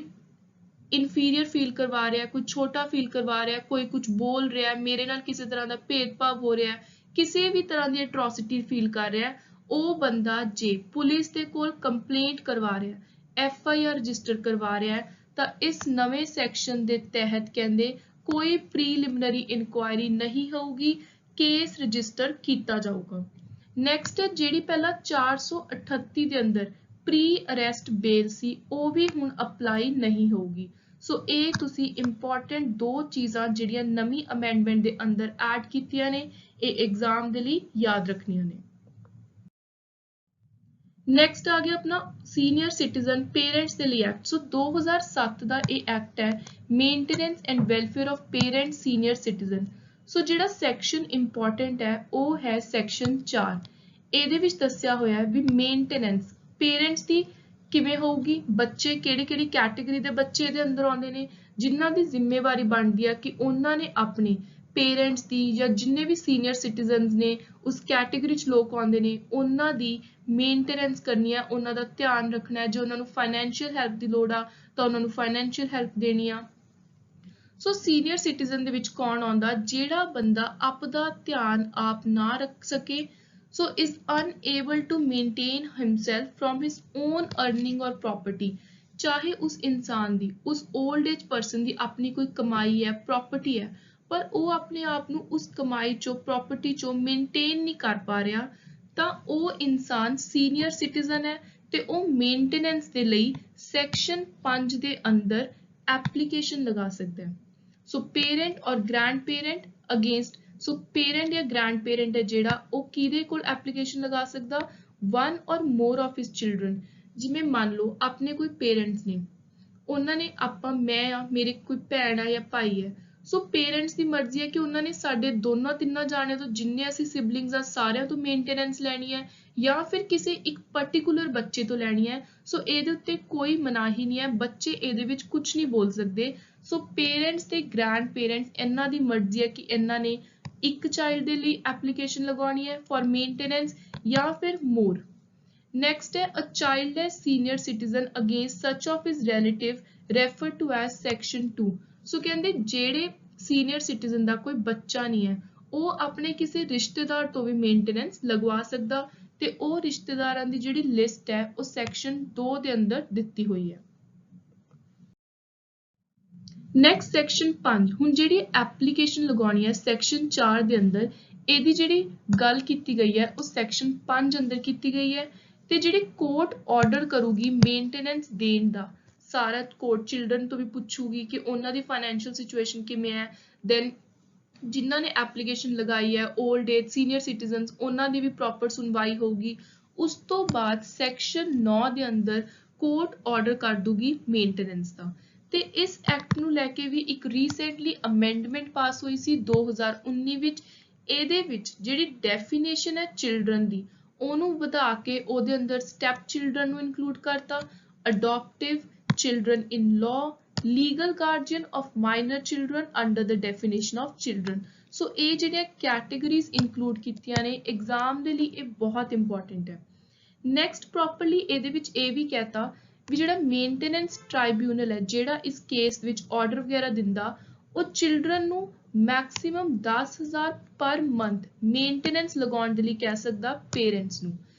Speaker 1: ਇਨਫੀਰੀਅਰ ਫੀਲ ਕਰਵਾ ਰਿਹਾ, ਕੋਈ ਛੋਟਾ ਫੀਲ ਕਰਵਾ ਰਿਹਾ, ਕੋਈ ਕੁਝ ਬੋਲ ਰਿਹਾ, ਮੇਰੇ ਨਾਲ ਕਿਸੇ ਤਰ੍ਹਾਂ ਦਾ ਭੇਦਭਾਵ ਹੋ ਰਿਹਾ, ਕਿਸੇ ਵੀ ਤਰ੍ਹਾਂ ਦੀ ਐਟਰੋਸਿਟੀ ਫੀਲ ਕਰ ਰਿਹਾ, ਉਹ ਬੰਦਾ ਜੇ ਪੁਲਿਸ ਦੇ ਕੋਲ ਕੰਪਲੇਂਟ ਕਰਵਾ ਰਿਹਾ, FIR ਰਜਿਸਟਰ ਕਰਵਾ ਰਿਹਾ ਹੈ ਤਾਂ ਇਸ ਨਵੇਂ ਸੈਕਸ਼ਨ ਦੇ ਤਹਿਤ ਕਹਿੰਦੇ ਕੋਈ ਪ੍ਰੀਲਿਮਿਨਰੀ ਇਨਕੁਆਇਰੀ ਨਹੀਂ ਹੋਊਗੀ, ਕੇਸ ਰਜਿਸਟਰ ਕੀਤਾ ਜਾਊਗਾ। ਨੈਕਸਟ ਹੈ ਜਿਹੜੀ ਪਹਿਲਾਂ 438 ਦੇ ਅੰਦਰ ਪ੍ਰੀ ਅਰੈਸਟ ਬੇਲ ਸੀ ਉਹ ਵੀ ਹੁਣ ਅਪਲਾਈ ਨਹੀਂ ਹੋਊਗੀ। ਸੋ ਇਹ ਤੁਸੀਂ ਇੰਪੋਰਟੈਂਟ ਦੋ ਚੀਜ਼ਾਂ ਜਿਹੜੀਆਂ ਨਵੀਂ ਅਮੈਂਡਮੈਂਟ ਦੇ ਅੰਦਰ ਐਡ ਕੀਤੀਆਂ ਨੇ ਇਹ ਐਗਜ਼ਾਮ ਦੇ ਲਈ ਯਾਦ ਰੱਖਣੀਆਂ ਨੇ। ਨੈਕਸਟ ਆ ਗਿਆ ਆਪਣਾ ਸੀਨੀਅਰ ਸਿਟੀਜ਼ਨ ਪੇਰੈਂਟਸ ਦੇ ਲਈ ਐਕਟ। ਸੋ 2007 ਦਾ ਇਹ ਐਕਟ ਹੈ maintenance and welfare of parent senior citizen. So ਜਿਹੜਾ ਸੈਕਸ਼ਨ ਇੰਪੋਰਟੈਂਟ ਹੈ ਉਹ ਹੈ ਸੈਕਸ਼ਨ 4। ਇਹਦੇ ਵਿੱਚ ਦੱਸਿਆ ਹੋਇਆ ਹੈ ਵੀ ਮੇਨਟੇਨੈਂਸ ਪੇਰੈਂਟਸ ਦੀ ਕਿਵੇਂ ਹੋਊਗੀ, ਬੱਚੇ ਕਿਹੜੀ ਕੈਟੇਗਰੀ ਦੇ ਬੱਚੇ ਇਹਦੇ ਅੰਦਰ ਆਉਂਦੇ ਨੇ ਜਿਨ੍ਹਾਂ ਦੀ ਜ਼ਿੰਮੇਵਾਰੀ ਬਣਦੀ ਹੈ ਕਿ ਉਹਨਾਂ ਨੇ ਆਪਣੇ ਪੇਰੈਂਟਸ ਦੀ ਜਾਂ ਜਿੰਨੇ ਵੀ ਸੀਨੀਅਰ ਸਿਟੀਜ਼ਨਸ ਨੇ ਉਸ ਕੈਟੇਗਰੀ 'ਚ ਲੋਕ ਆਉਂਦੇ ਨੇ ਉਹਨਾਂ ਦੀ ਮੇਨਟੇਨੈਂਸ ਕਰਨੀ ਹੈ, ਉਹਨਾਂ ਦਾ ਧਿਆਨ ਰੱਖਣਾ ਹੈ। ਜੇ ਉਹਨਾਂ ਨੂੰ ਫਾਈਨੈਂਸ਼ੀਅਲ ਹੈਲਪ ਦੀ ਲੋੜ ਆ ਤਾਂ ਉਹਨਾਂ ਨੂੰ ਫਾਈਨੈਂਸ਼ੀਅਲ ਹੈਲਪ ਦੇਣੀ ਆ। ਸੋ ਸੀਨੀਅਰ ਸਿਟੀਜ਼ਨ ਦੇ ਵਿੱਚ ਕੌਣ ਆਉਂਦਾ? ਜਿਹੜਾ ਬੰਦਾ ਆਪਦਾ ਧਿਆਨ ਆਪ ਨਾ ਰੱਖ ਸਕੇ, so is unable to maintain himself from his own earning or property। ਚਾਹੇ ਉਸ ਇਨਸਾਨ ਦੀ, ਉਸ ओल्ड एज पर्सन ਦੀ ਆਪਣੀ ਕੋਈ ਕਮਾਈ ਹੈ, ਪ੍ਰੋਪਰਟੀ ਹੈ, ਪਰ ਉਹ ਆਪਣੇ ਆਪ ਨੂੰ ਉਸ ਕਮਾਈ ਚੋਂ, ਪ੍ਰੋਪਰਟੀ ਚੋਂ ਮੇਨਟੇਨ ਨਹੀਂ ਕਰ ਪਾ ਰਿਹਾ, ਤਾਂ ਉਹ ਇਨਸਾਨ ਸੀਨੀਅਰ ਸਿਟੀਜ਼ਨ ਹੈ ਤੇ ਉਹ ਮੇਨਟੇਨੈਂਸ ਦੇ ਲਈ ਸੈਕਸ਼ਨ 5 ਦੇ ਅੰਦਰ ਐਪਲੀਕੇਸ਼ਨ ਲਗਾ ਸਕਦਾ ਹੈ। ਸੋ ਪੇਰੈਂਟ ਔਰ ਗ੍ਰੈਂਡ ਪੇਰੈਂਟ ਅਗੇਂਸਟ, ਸੋ ਪੇਰੈਂਟ ਜਾਂ ਗ੍ਰੈਂਡ ਪੇਰੈਂਟ ਹੈ ਜਿਹੜਾ, ਉਹ ਕਿਹਦੇ ਕੋਲ ਐਪਲੀਕੇਸ਼ਨ ਲਗਾ ਸਕਦਾ? one or more of his children। ਜਿਵੇਂ ਮੰਨ ਲਓ ਆਪਣੇ ਕੋਈ ਪੇਰੈਂਟਸ ਨੇ, ਉਹਨਾਂ ਨੇ ਆਪਾਂ, ਮੈਂ ਆ, ਮੇਰੇ ਕੋਈ ਭੈਣ ਆ ਜਾਂ ਭਾਈ ਹੈ, ਸੋ ਪੇਰੈਂਟਸ ਦੀ ਮਰਜ਼ੀ ਹੈ ਕਿ ਉਹਨਾਂ ਨੇ ਸਾਡੇ ਦੋਨਾਂ ਤਿੰਨਾਂ ਜਾਣਿਆਂ ਤੋਂ, ਜਿੰਨੇ ਅਸੀਂ ਸਿਬਲਿੰਗਸ ਆ ਸਾਰਿਆਂ ਤੋਂ ਮੇਨਟੇਨੈਂਸ ਲੈਣੀ ਹੈ, ਜਾਂ ਫਿਰ ਕਿਸੇ ਇੱਕ ਪਰਟੀਕੂਲਰ ਬੱਚੇ ਤੋਂ ਲੈਣੀ ਹੈ। ਸੋ ਇਹਦੇ ਉੱਤੇ ਕੋਈ ਮਨਾਹੀ ਨਹੀਂ ਹੈ, ਬੱਚੇ ਇਹਦੇ ਵਿੱਚ ਕੁਝ ਨਹੀਂ ਬੋਲ ਸਕਦੇ। ਸੋ ਪੇਰੈਂਟਸ ਤੇ ਗ੍ਰੈਂਡ ਪੇਰੈਂਟਸ, ਇਹਨਾਂ ਦੀ ਮਰਜ਼ੀ ਹੈ ਕਿ ਇਹਨਾਂ ਨੇ ਇੱਕ ਚਾਈਲਡ ਦੇ ਲਈ ਐਪਲੀਕੇਸ਼ਨ ਲਗਾਉਣੀ ਹੈ ਫॉर ਮੇਨਟੇਨੈਂਸ ਜਾਂ ਫਿਰ ਮੋਰ। ਨੈਕਸਟ ਹੈ a childless senior citizen against such of his relative refer to as section 2। So ਕਹਿੰਦੇ ਜਿਹੜੇ ਸੀਨੀਅਰ ਸਿਟੀਜ਼ਨ ਦਾ ਕੋਈ ਬੱਚਾ ਨਹੀਂ ਹੈ, ਉਹ ਆਪਣੇ ਕਿਸੇ ਰਿਸ਼ਤੇਦਾਰ ਤੋਂ ਵੀ ਮੇਨਟੇਨੈਂਸ ਲਗਵਾ ਸਕਦਾ, ਤੇ ਉਹ ਰਿਸ਼ਤੇਦਾਰਾਂ ਦੀ ਜਿਹੜੀ ਲਿਸਟ ਹੈ ਉਹ ਸੈਕਸ਼ਨ 2 ਦੇ ਅੰਦਰ ਦਿੱਤੀ ਹੋਈ ਹੈ। ਨੈਕਸਟ ਸੈਕਸ਼ਨ 5, ਹੁਣ ਜਿਹੜੀ ਐਪਲੀਕੇਸ਼ਨ ਲਗਾਉਣੀ ਹੈ ਸੈਕਸ਼ਨ 4 ਦੇ ਅੰਦਰ, ਇਹਦੀ ਜਿਹੜੀ ਗੱਲ ਕੀਤੀ ਗਈ ਹੈ ਉਹ ਸੈਕਸ਼ਨ 5 ਅੰਦਰ ਕੀਤੀ ਗਈ ਹੈ। ਤੇ ਜਿਹੜੀ ਕੋਰਟ ਆਰਡਰ ਕਰੂਗੀ ਮੇਨਟੇਨੈਂਸ ਦੇਣ ਦਾ, ਸਾਰਾ ਕੋਰਟ ਚਿਲਡਰਨ ਤੋਂ ਵੀ ਪੁੱਛੂਗੀ ਕਿ ਉਹਨਾਂ ਦੀ ਫਾਈਨੈਂਸ਼ੀਅਲ ਸਿਚੁਏਸ਼ਨ ਕਿਵੇਂ ਹੈ, ਦੈਨ ਜਿਨ੍ਹਾਂ ਨੇ ਐਪਲੀਕੇਸ਼ਨ ਲਗਾਈ ਹੈ 올ਡ ਏਜ ਸੀਨੀਅਰ ਸਿਟੀਜ਼ਨਸ, ਉਹਨਾਂ ਦੀ ਵੀ ਪ੍ਰੋਪਰ ਸੁਣਵਾਈ ਹੋਊਗੀ। ਉਸ ਤੋਂ ਬਾਅਦ ਸੈਕਸ਼ਨ 9 ਦੇ ਅੰਦਰ ਕੋਰਟ ਆਰਡਰ ਕਰ ਦੂਗੀ ਮੇਨਟੇਨੈਂਸ ਦਾ। ਤੇ ਇਸ ਐਕਟ ਨੂੰ ਲੈ ਕੇ ਵੀ ਇੱਕ ਰੀਸੈਂਟਲੀ ਅਮੈਂਡਮੈਂਟ ਪਾਸ ਹੋਈ ਸੀ 2019 ਵਿੱਚ। ਇਹਦੇ ਵਿੱਚ ਜਿਹੜੀ ਡੈਫੀਨੇਸ਼ਨ ਹੈ ਚਿਲਡਰਨ ਦੀ, ਉਹਨੂੰ ਵਧਾ ਕੇ ਉਹਦੇ ਅੰਦਰ ਸਟੈਪ ਚਿਲਡਰਨ ਨੂੰ ਇਨਕਲੂਡ ਕਰਤਾ, adoptive children in law, legal guardian of minor children under the definition of children. So ਇਹ ਜਿਹੜੀਆਂ ਕੈਟੇਗਰੀਜ਼ ਇਨਕਲੂਡ ਕੀਤੀਆਂ ਨੇ ਐਗਜ਼ਾਮ ਦੇ ਲਈ, ਇਹ ਬਹੁਤ ਇੰਪੋਰਟੈਂਟ ਹੈ। ਨੈਕਸਟ ਪ੍ਰੋਪਰਲੀ ਇਹਦੇ ਵਿੱਚ ਇਹ ਵੀ ਕਹਿਤਾ ਵੀ ਜਿਹੜਾ ਮੇਨਟੇਨੈਂਸ ਟ੍ਰਾਈਬਿਊਨਲ ਹੈ, ਜਿਹੜਾ ਇਸ ਕੇਸ ਵਿੱਚ ਆਰਡਰ ਵਗੈਰਾ ਦਿੰਦਾ, ਉਹ ਚਿਲਡਰਨ ਨੂੰ ਮੈਕਸਿਮਮ 10,000 ਪਰ ਮੰਥ ਮੇਨਟੇਨੈਂਸ ਲਗਾਉਣ ਦੇ ਲਈ ਕਹਿ ਸਕਦਾ ਪੇਰੈਂਟਸ ਨੂੰ।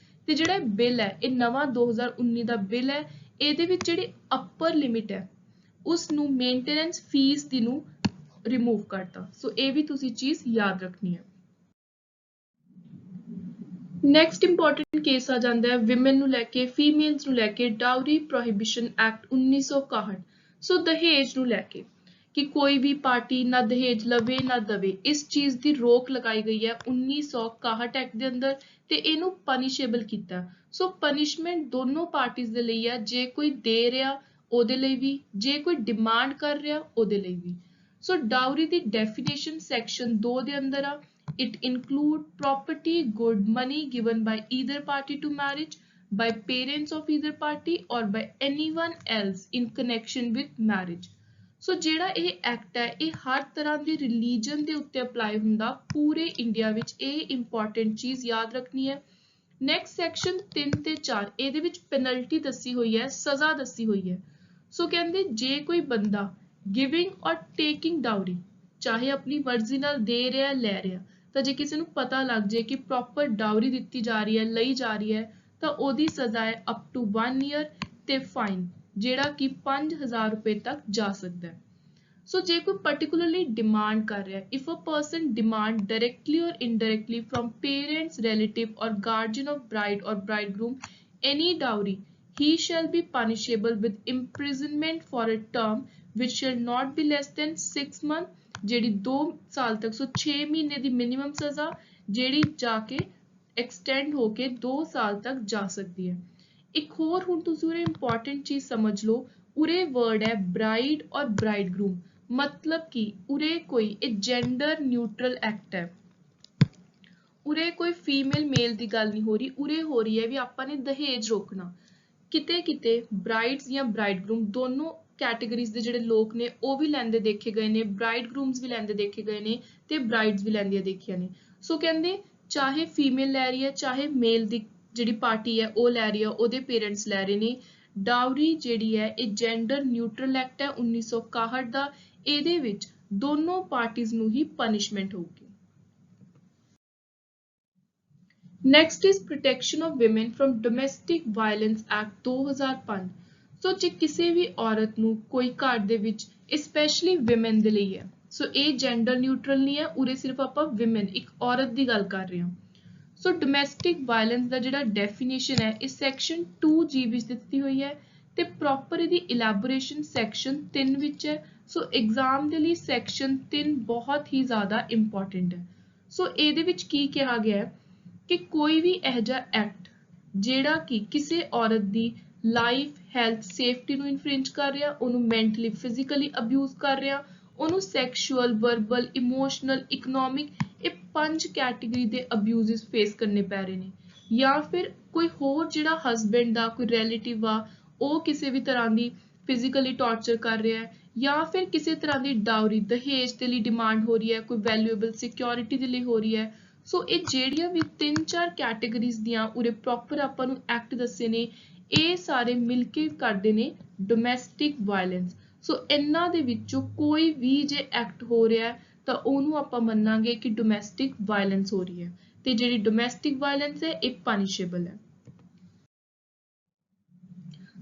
Speaker 1: ਤੇ ਜਿਹੜਾ ਬਿੱਲ ਹੈ, ਇਹ ਨਵਾਂ 2019 ਦਾ ਬਿੱਲ ਹੈ, ਇਹਦੇ ਵਿੱਚ ਜਿਹੜੀ ਅਪਰ ਲਿਮਿਟ ਹੈ ਉਸ ਨੂੰ ਮੇਨਟੇਨੈਂਸ ਫੀਸ ਦੀ ਨੂੰ ਰਿਮੂਵ ਕਰਤਾ। ਸੋ ਇਹ ਵੀ ਤੁਸੀਂ ਚੀਜ਼ ਯਾਦ ਰੱਖਣੀ ਹੈ। ਨੈਕਸਟ ਇੰਪੋਰਟੈਂਟ ਕੇਸ ਆ ਜਾਂਦਾ ਹੈ ਵਿਮਨ ਨੂੰ ਲੈ ਕੇ, ਫੀਮੇਲਸ ਨੂੰ ਲੈ ਕੇ, ਡਾਊਰੀ ਪ੍ਰੋਹਿਬਿਸ਼ਨ ਐਕਟ 1961। ਸੋ ਦਹੇਜ ਨੂੰ ਲੈ ਕੇ ਕਿ ਕੋਈ ਵੀ ਪਾਰਟੀ ਨਾ ਦਹੇਜ ਲਵੇ ਨਾ ਦਵੇ, ਇਸ ਚੀਜ਼ ਦੀ ਰੋਕ ਲਗਾਈ ਗਈ ਹੈ 1961 ਐਕਟ ਦੇ ਅੰਦਰ, ਤੇ ਇਹਨੂੰ ਪਨਿਸ਼ੇਬਲ ਕੀਤਾ। ਸੋ ਪਨਿਸ਼ਮੈਂਟ ਦੋਨੋਂ ਪਾਰਟੀਆਂ ਦੇ ਲਈ ਹੈ, ਜੇ ਕੋਈ ਦੇ ਰਿਹਾ ਉਹਦੇ ਲਈ ਵੀ, ਜੇ ਕੋਈ ਡਿਮਾਂਡ ਕਰ ਰਿਹਾ ਉਹਦੇ ਲਈ ਵੀ। ਸੋ ਡਾਊਰੀ ਦੀ ਡੈਫੀਨੇਸ਼ਨ ਸੈਕਸ਼ਨ 2 ਦੇ ਅੰਦਰ ਆ, it include property, good, money given by either party to marriage, by parents of either party or by anyone else in connection with marriage। ਸੋ ਜਿਹੜਾ ਇਹ ਐਕਟ ਹੈ, ਇਹ ਹਰ ਤਰ੍ਹਾਂ ਦੀ ਰਿਲੀਜਨ ਦੇ ਉੱਤੇ ਅਪਲਾਈ ਹੁੰਦਾ ਪੂਰੇ ਇੰਡੀਆ ਵਿੱਚ, ਇਹ ਇੰਪੋਰਟੈਂਟ ਚੀਜ਼ ਯਾਦ ਰੱਖਣੀ ਹੈ। ਨੈਕਸਟ ਸੈਕਸ਼ਨ 3 ਤੇ 4, ਇਹਦੇ ਵਿੱਚ ਪੈਨਲਟੀ ਦੱਸੀ ਹੋਈ ਹੈ, ਸਜ਼ਾ ਦੱਸੀ ਹੋਈ ਹੈ। ਸੋ ਕਹਿੰਦੇ ਜੇ ਕੋਈ ਬੰਦਾ ਗਿਵਿੰਗ ਔਰ ਟੇਕਿੰਗ ਡਾਊਰੀ, ਚਾਹੇ ਆਪਣੀ ਮਰਜ਼ੀ ਨਾਲ ਦੇ ਰਿਹਾ ਲੈ ਰਿਹਾ, ਤਾਂ ਜੇ ਕਿਸੇ ਨੂੰ ਪਤਾ ਲੱਗ ਜਾਏ ਕਿ ਪ੍ਰੋਪਰ ਡਾਊਰੀ ਦਿੱਤੀ ਜਾ ਰਹੀ ਹੈ, ਲਈ ਜਾ ਰਹੀ ਹੈ, ਤਾਂ ਉਹਦੀ ਸਜ਼ਾ ਹੈ ਅਪ ਟੂ 1 ਈਅਰ ਤੇ ਫਾਈਨ, ਜਿਹੜਾ ਕਿ 5,000 ਰੁਪਏ ਤੱਕ ਜਾ ਸਕਦਾ ਹੈ। ਸੋ ਜੇ ਕੋਈ particularly demand ਕਰ ਰਿਹਾ, if a person demand directly or indirectly from parents, relative or guardian of bride or bridegroom any dowry, he shall be punishable with imprisonment for a term which shall not be less than 6 months, ਜਿਹੜੀ 2 ਸਾਲ ਤੱਕ, ਸੋ 6 ਮਹੀਨੇ ਦੀ ਮਿਨੀਮਮ ਸਜ਼ਾ, ਜਿਹੜੀ ਜਾ ਕੇ ਐਕਸਟੈਂਡ ਹੋ ਕੇ 2 ਸਾਲ ਤੱਕ ਜਾ ਸਕਦੀ ਹੈ। ਇੱਕ ਹੋਰ ਹੁਣ ਤੁਸੀਂ ਉਰੇ ਇੰਪੋਰਟੈਂਟ ਚੀਜ਼ ਸਮਝ ਲਓ, ਉਰੇ ਵਰਡ ਹੈ ਬ੍ਰਾਈਡ ਔਰ ਬ੍ਰਾਈਡਗਰੂਮ, ਮਤਲਬ ਕਿ ਉਰੇ ਕੋਈ ਇਹ ਜੈਂਡਰ ਨਿਊਟਰਲ ਐਕਟ ਹੈ। ਉਰੇ ਕੋਈ ਫੀਮੇਲ ਮੇਲ ਦੀ ਗੱਲ ਨਹੀਂ ਹੋ ਰਹੀ, ਉਰੇ ਹੋ ਰਹੀ ਹੈ ਵੀ ਆਪਾਂ ਨੇ ਦਹੇਜ ਰੋਕਣਾ। ਕਿਤੇ ਕਿਤੇ ਬ੍ਰਾਈਡਸ ਜਾਂ ਬ੍ਰਾਈਡਗਰੂਮ ਦੋਨੋਂ ਕੈਟੇਗਰੀਜ਼ ਦੇ ਜਿਹੜੇ ਲੋਕ ਨੇ ਉਹ ਵੀ ਲੈਂਦੇ ਦੇਖੇ ਗਏ ਨੇ, ਬ੍ਰਾਈਡਗਰੂਮਸ ਵੀ ਲੈਂਦੇ ਦੇਖੇ ਗਏ ਨੇ ਤੇ ਬ੍ਰਾਈਡਸ ਵੀ ਲੈਂਦੀਆਂ ਦੇਖੀਆਂ ਨੇ। ਸੋ ਕਹਿੰਦੇ ਚਾਹੇ ਫੀਮੇਲ ਲੈ ਰਹੀ ਹੈ ਚਾਹੇ ਮੇਲ ਦੀ ਜਿਹੜੀ ਪਾਰਟੀ ਹੈ ਉਹ ਲੈ ਰਹੀ ਹੈ, ਉਹਦੇ ਪੇਰੈਂਟਸ ਲੈ ਰਹੇ ਨੇ। ਡਾਊਰੀ ਜਿਹੜੀ ਹੈ ਇਹ ਜੈਂਡਰ ਨਿਊਟਰਲ ਐਕਟ ਹੈ 1961 ਦਾ, ਇਹਦੇ ਵਿੱਚ ਦੋਨੋਂ ਪਾਰਟੀਜ਼ ਨੂੰ ਹੀ ਪਨਿਸ਼ਮੈਂਟ ਹੋਊਗੀ। Next is protection of women from domestic violence act 2005। ਸੋ ਜੇ ਕਿਸੇ ਵੀ ਔਰਤ ਨੂੰ ਕੋਈ ਘਰ ਦੇ ਵਿੱਚ, ਸਪੈਸ਼ਲੀ ਵਿਮਨ ਦੇ ਲਈ ਹੈ, ਸੋ ਇਹ ਜੈਂਡਰ ਨਿਊਟਰਲ ਨਹੀਂ ਹੈ, ਉਰੇ ਸਿਰਫ ਆਪਾਂ ਵਿਮਨ ਇੱਕ ਔਰਤ ਦੀ ਗੱਲ ਕਰ ਰਹੇ ਹਾਂ। ਸੋ ਡੋਮੈਸਟਿਕ ਵਾਇਲੈਂਸ ਦਾ ਜਿਹੜਾ ਡੈਫੀਨੇਸ਼ਨ ਹੈ ਇਹ ਸੈਕਸ਼ਨ 2G ਵਿੱਚ ਦਿੱਤੀ ਹੋਈ ਹੈ ਤੇ ਪ੍ਰੋਪਰ ਇਹਦੀ ਇਲੈਬੋਰੇਸ਼ਨ ਸੈਕਸ਼ਨ 3 ਵਿੱਚ ਹੈ। ਸੋ ਐਗਜ਼ਾਮ ਦੇ ਲਈ ਸੈਕਸ਼ਨ 3 ਬਹੁਤ ਹੀ ਜ਼ਿਆਦਾ ਇੰਪੋਰਟੈਂਟ ਹੈ। ਸੋ ਇਹਦੇ ਵਿੱਚ ਕੀ ਕਿਹਾ ਗਿਆ ਹੈ ਕਿ ਕੋਈ ਵੀ ਇਹੋ ਜਿਹਾ ਐਕਟ ਜਿਹੜਾ ਕਿ ਕਿਸੇ ਔਰਤ ਦੀ ਲਾਈਫ, ਹੈਲਥ, ਸੇਫਟੀ ਨੂੰ ਇਨਫ੍ਰਿੰਜ ਕਰ ਰਿਹਾ, ਉਹਨੂੰ ਮੈਂਟਲੀ, ਫਿਜ਼ੀਕਲੀ ਅਬਿਊਜ਼ ਕਰ ਰਿਹਾ, ਉਹਨੂੰ ਸੈਕਸ਼ੂਅਲ, ਵਰਬਲ, ਇਮੋਸ਼ਨਲ, ਇਕਨੋਮਿਕ, ਇਹ 5 ਕੈਟੇਗਰੀ ਦੇ ਅਬਿਊਜ਼ਸ ਫੇਸ ਕਰਨੇ ਪੈ ਰਹੇ ਨੇ। ਜਾਂ ਫਿਰ ਕੋਈ ਹੋਰ ਜਿਹੜਾ ਹਸਬੈਂਡ ਦਾ ਕੋਈ ਰਿਲੇਟਿਵ ਆ, ਉਹ ਕਿਸੇ ਵੀ ਤਰ੍ਹਾਂ ਦੀ ਫਿਜ਼ੀਕਲੀ ਟੌਰਚਰ ਕਰ ਰਿਹਾ ਹੈ, ਜਾਂ ਫਿਰ ਕਿਸੇ ਤਰ੍ਹਾਂ ਦੀ ਡਾਊਰੀ, ਦਹੇਜ ਦੇ ਲਈ ਡਿਮਾਂਡ ਹੋ ਰਹੀ ਹੈ, ਕੋਈ ਵੈਲਿਊਏਬਲ ਸਿਕਿਉਰਿਟੀ ਦੇ ਲਈ ਹੋ ਰਹੀ ਹੈ। ਸੋ ਇਹ ਜਿਹੜੀਆਂ ਵੀ 3-4 ਕੈਟੇਗਰੀਜ਼ ਦੀਆਂ ਉਰੇ ਪ੍ਰੋਪਰ ਆਪਾਂ ਨੂੰ ਐਕਟ ਦੱਸੇ ਨੇ, ਇਹ ਸਾਰੇ ਮਿਲ ਕੇ ਕਰਦੇ ਨੇ ਡੋਮੈਸਟਿਕ ਵਾਇਲੈਂਸ। ਸੋ ਇਹਨਾਂ ਦੇ ਵਿੱਚੋਂ ਕੋਈ ਵੀ ਜੇ ਐਕਟ ਹੋ ਰਿਹਾ ਹੈ ਤਾਂ ਉਹਨੂੰ ਆਪਾਂ ਮੰਨਾਂਗੇ ਕਿ ਡੋਮੈਸਟਿਕ ਵਾਇਲੈਂਸ ਹੋ ਰਹੀ ਹੈ, ਤੇ ਜਿਹੜੀ ਡੋਮੈਸਟਿਕ ਵਾਇਲੈਂਸ ਹੈ ਇਹ ਪਨਿਸ਼ੇਬਲ ਹੈ।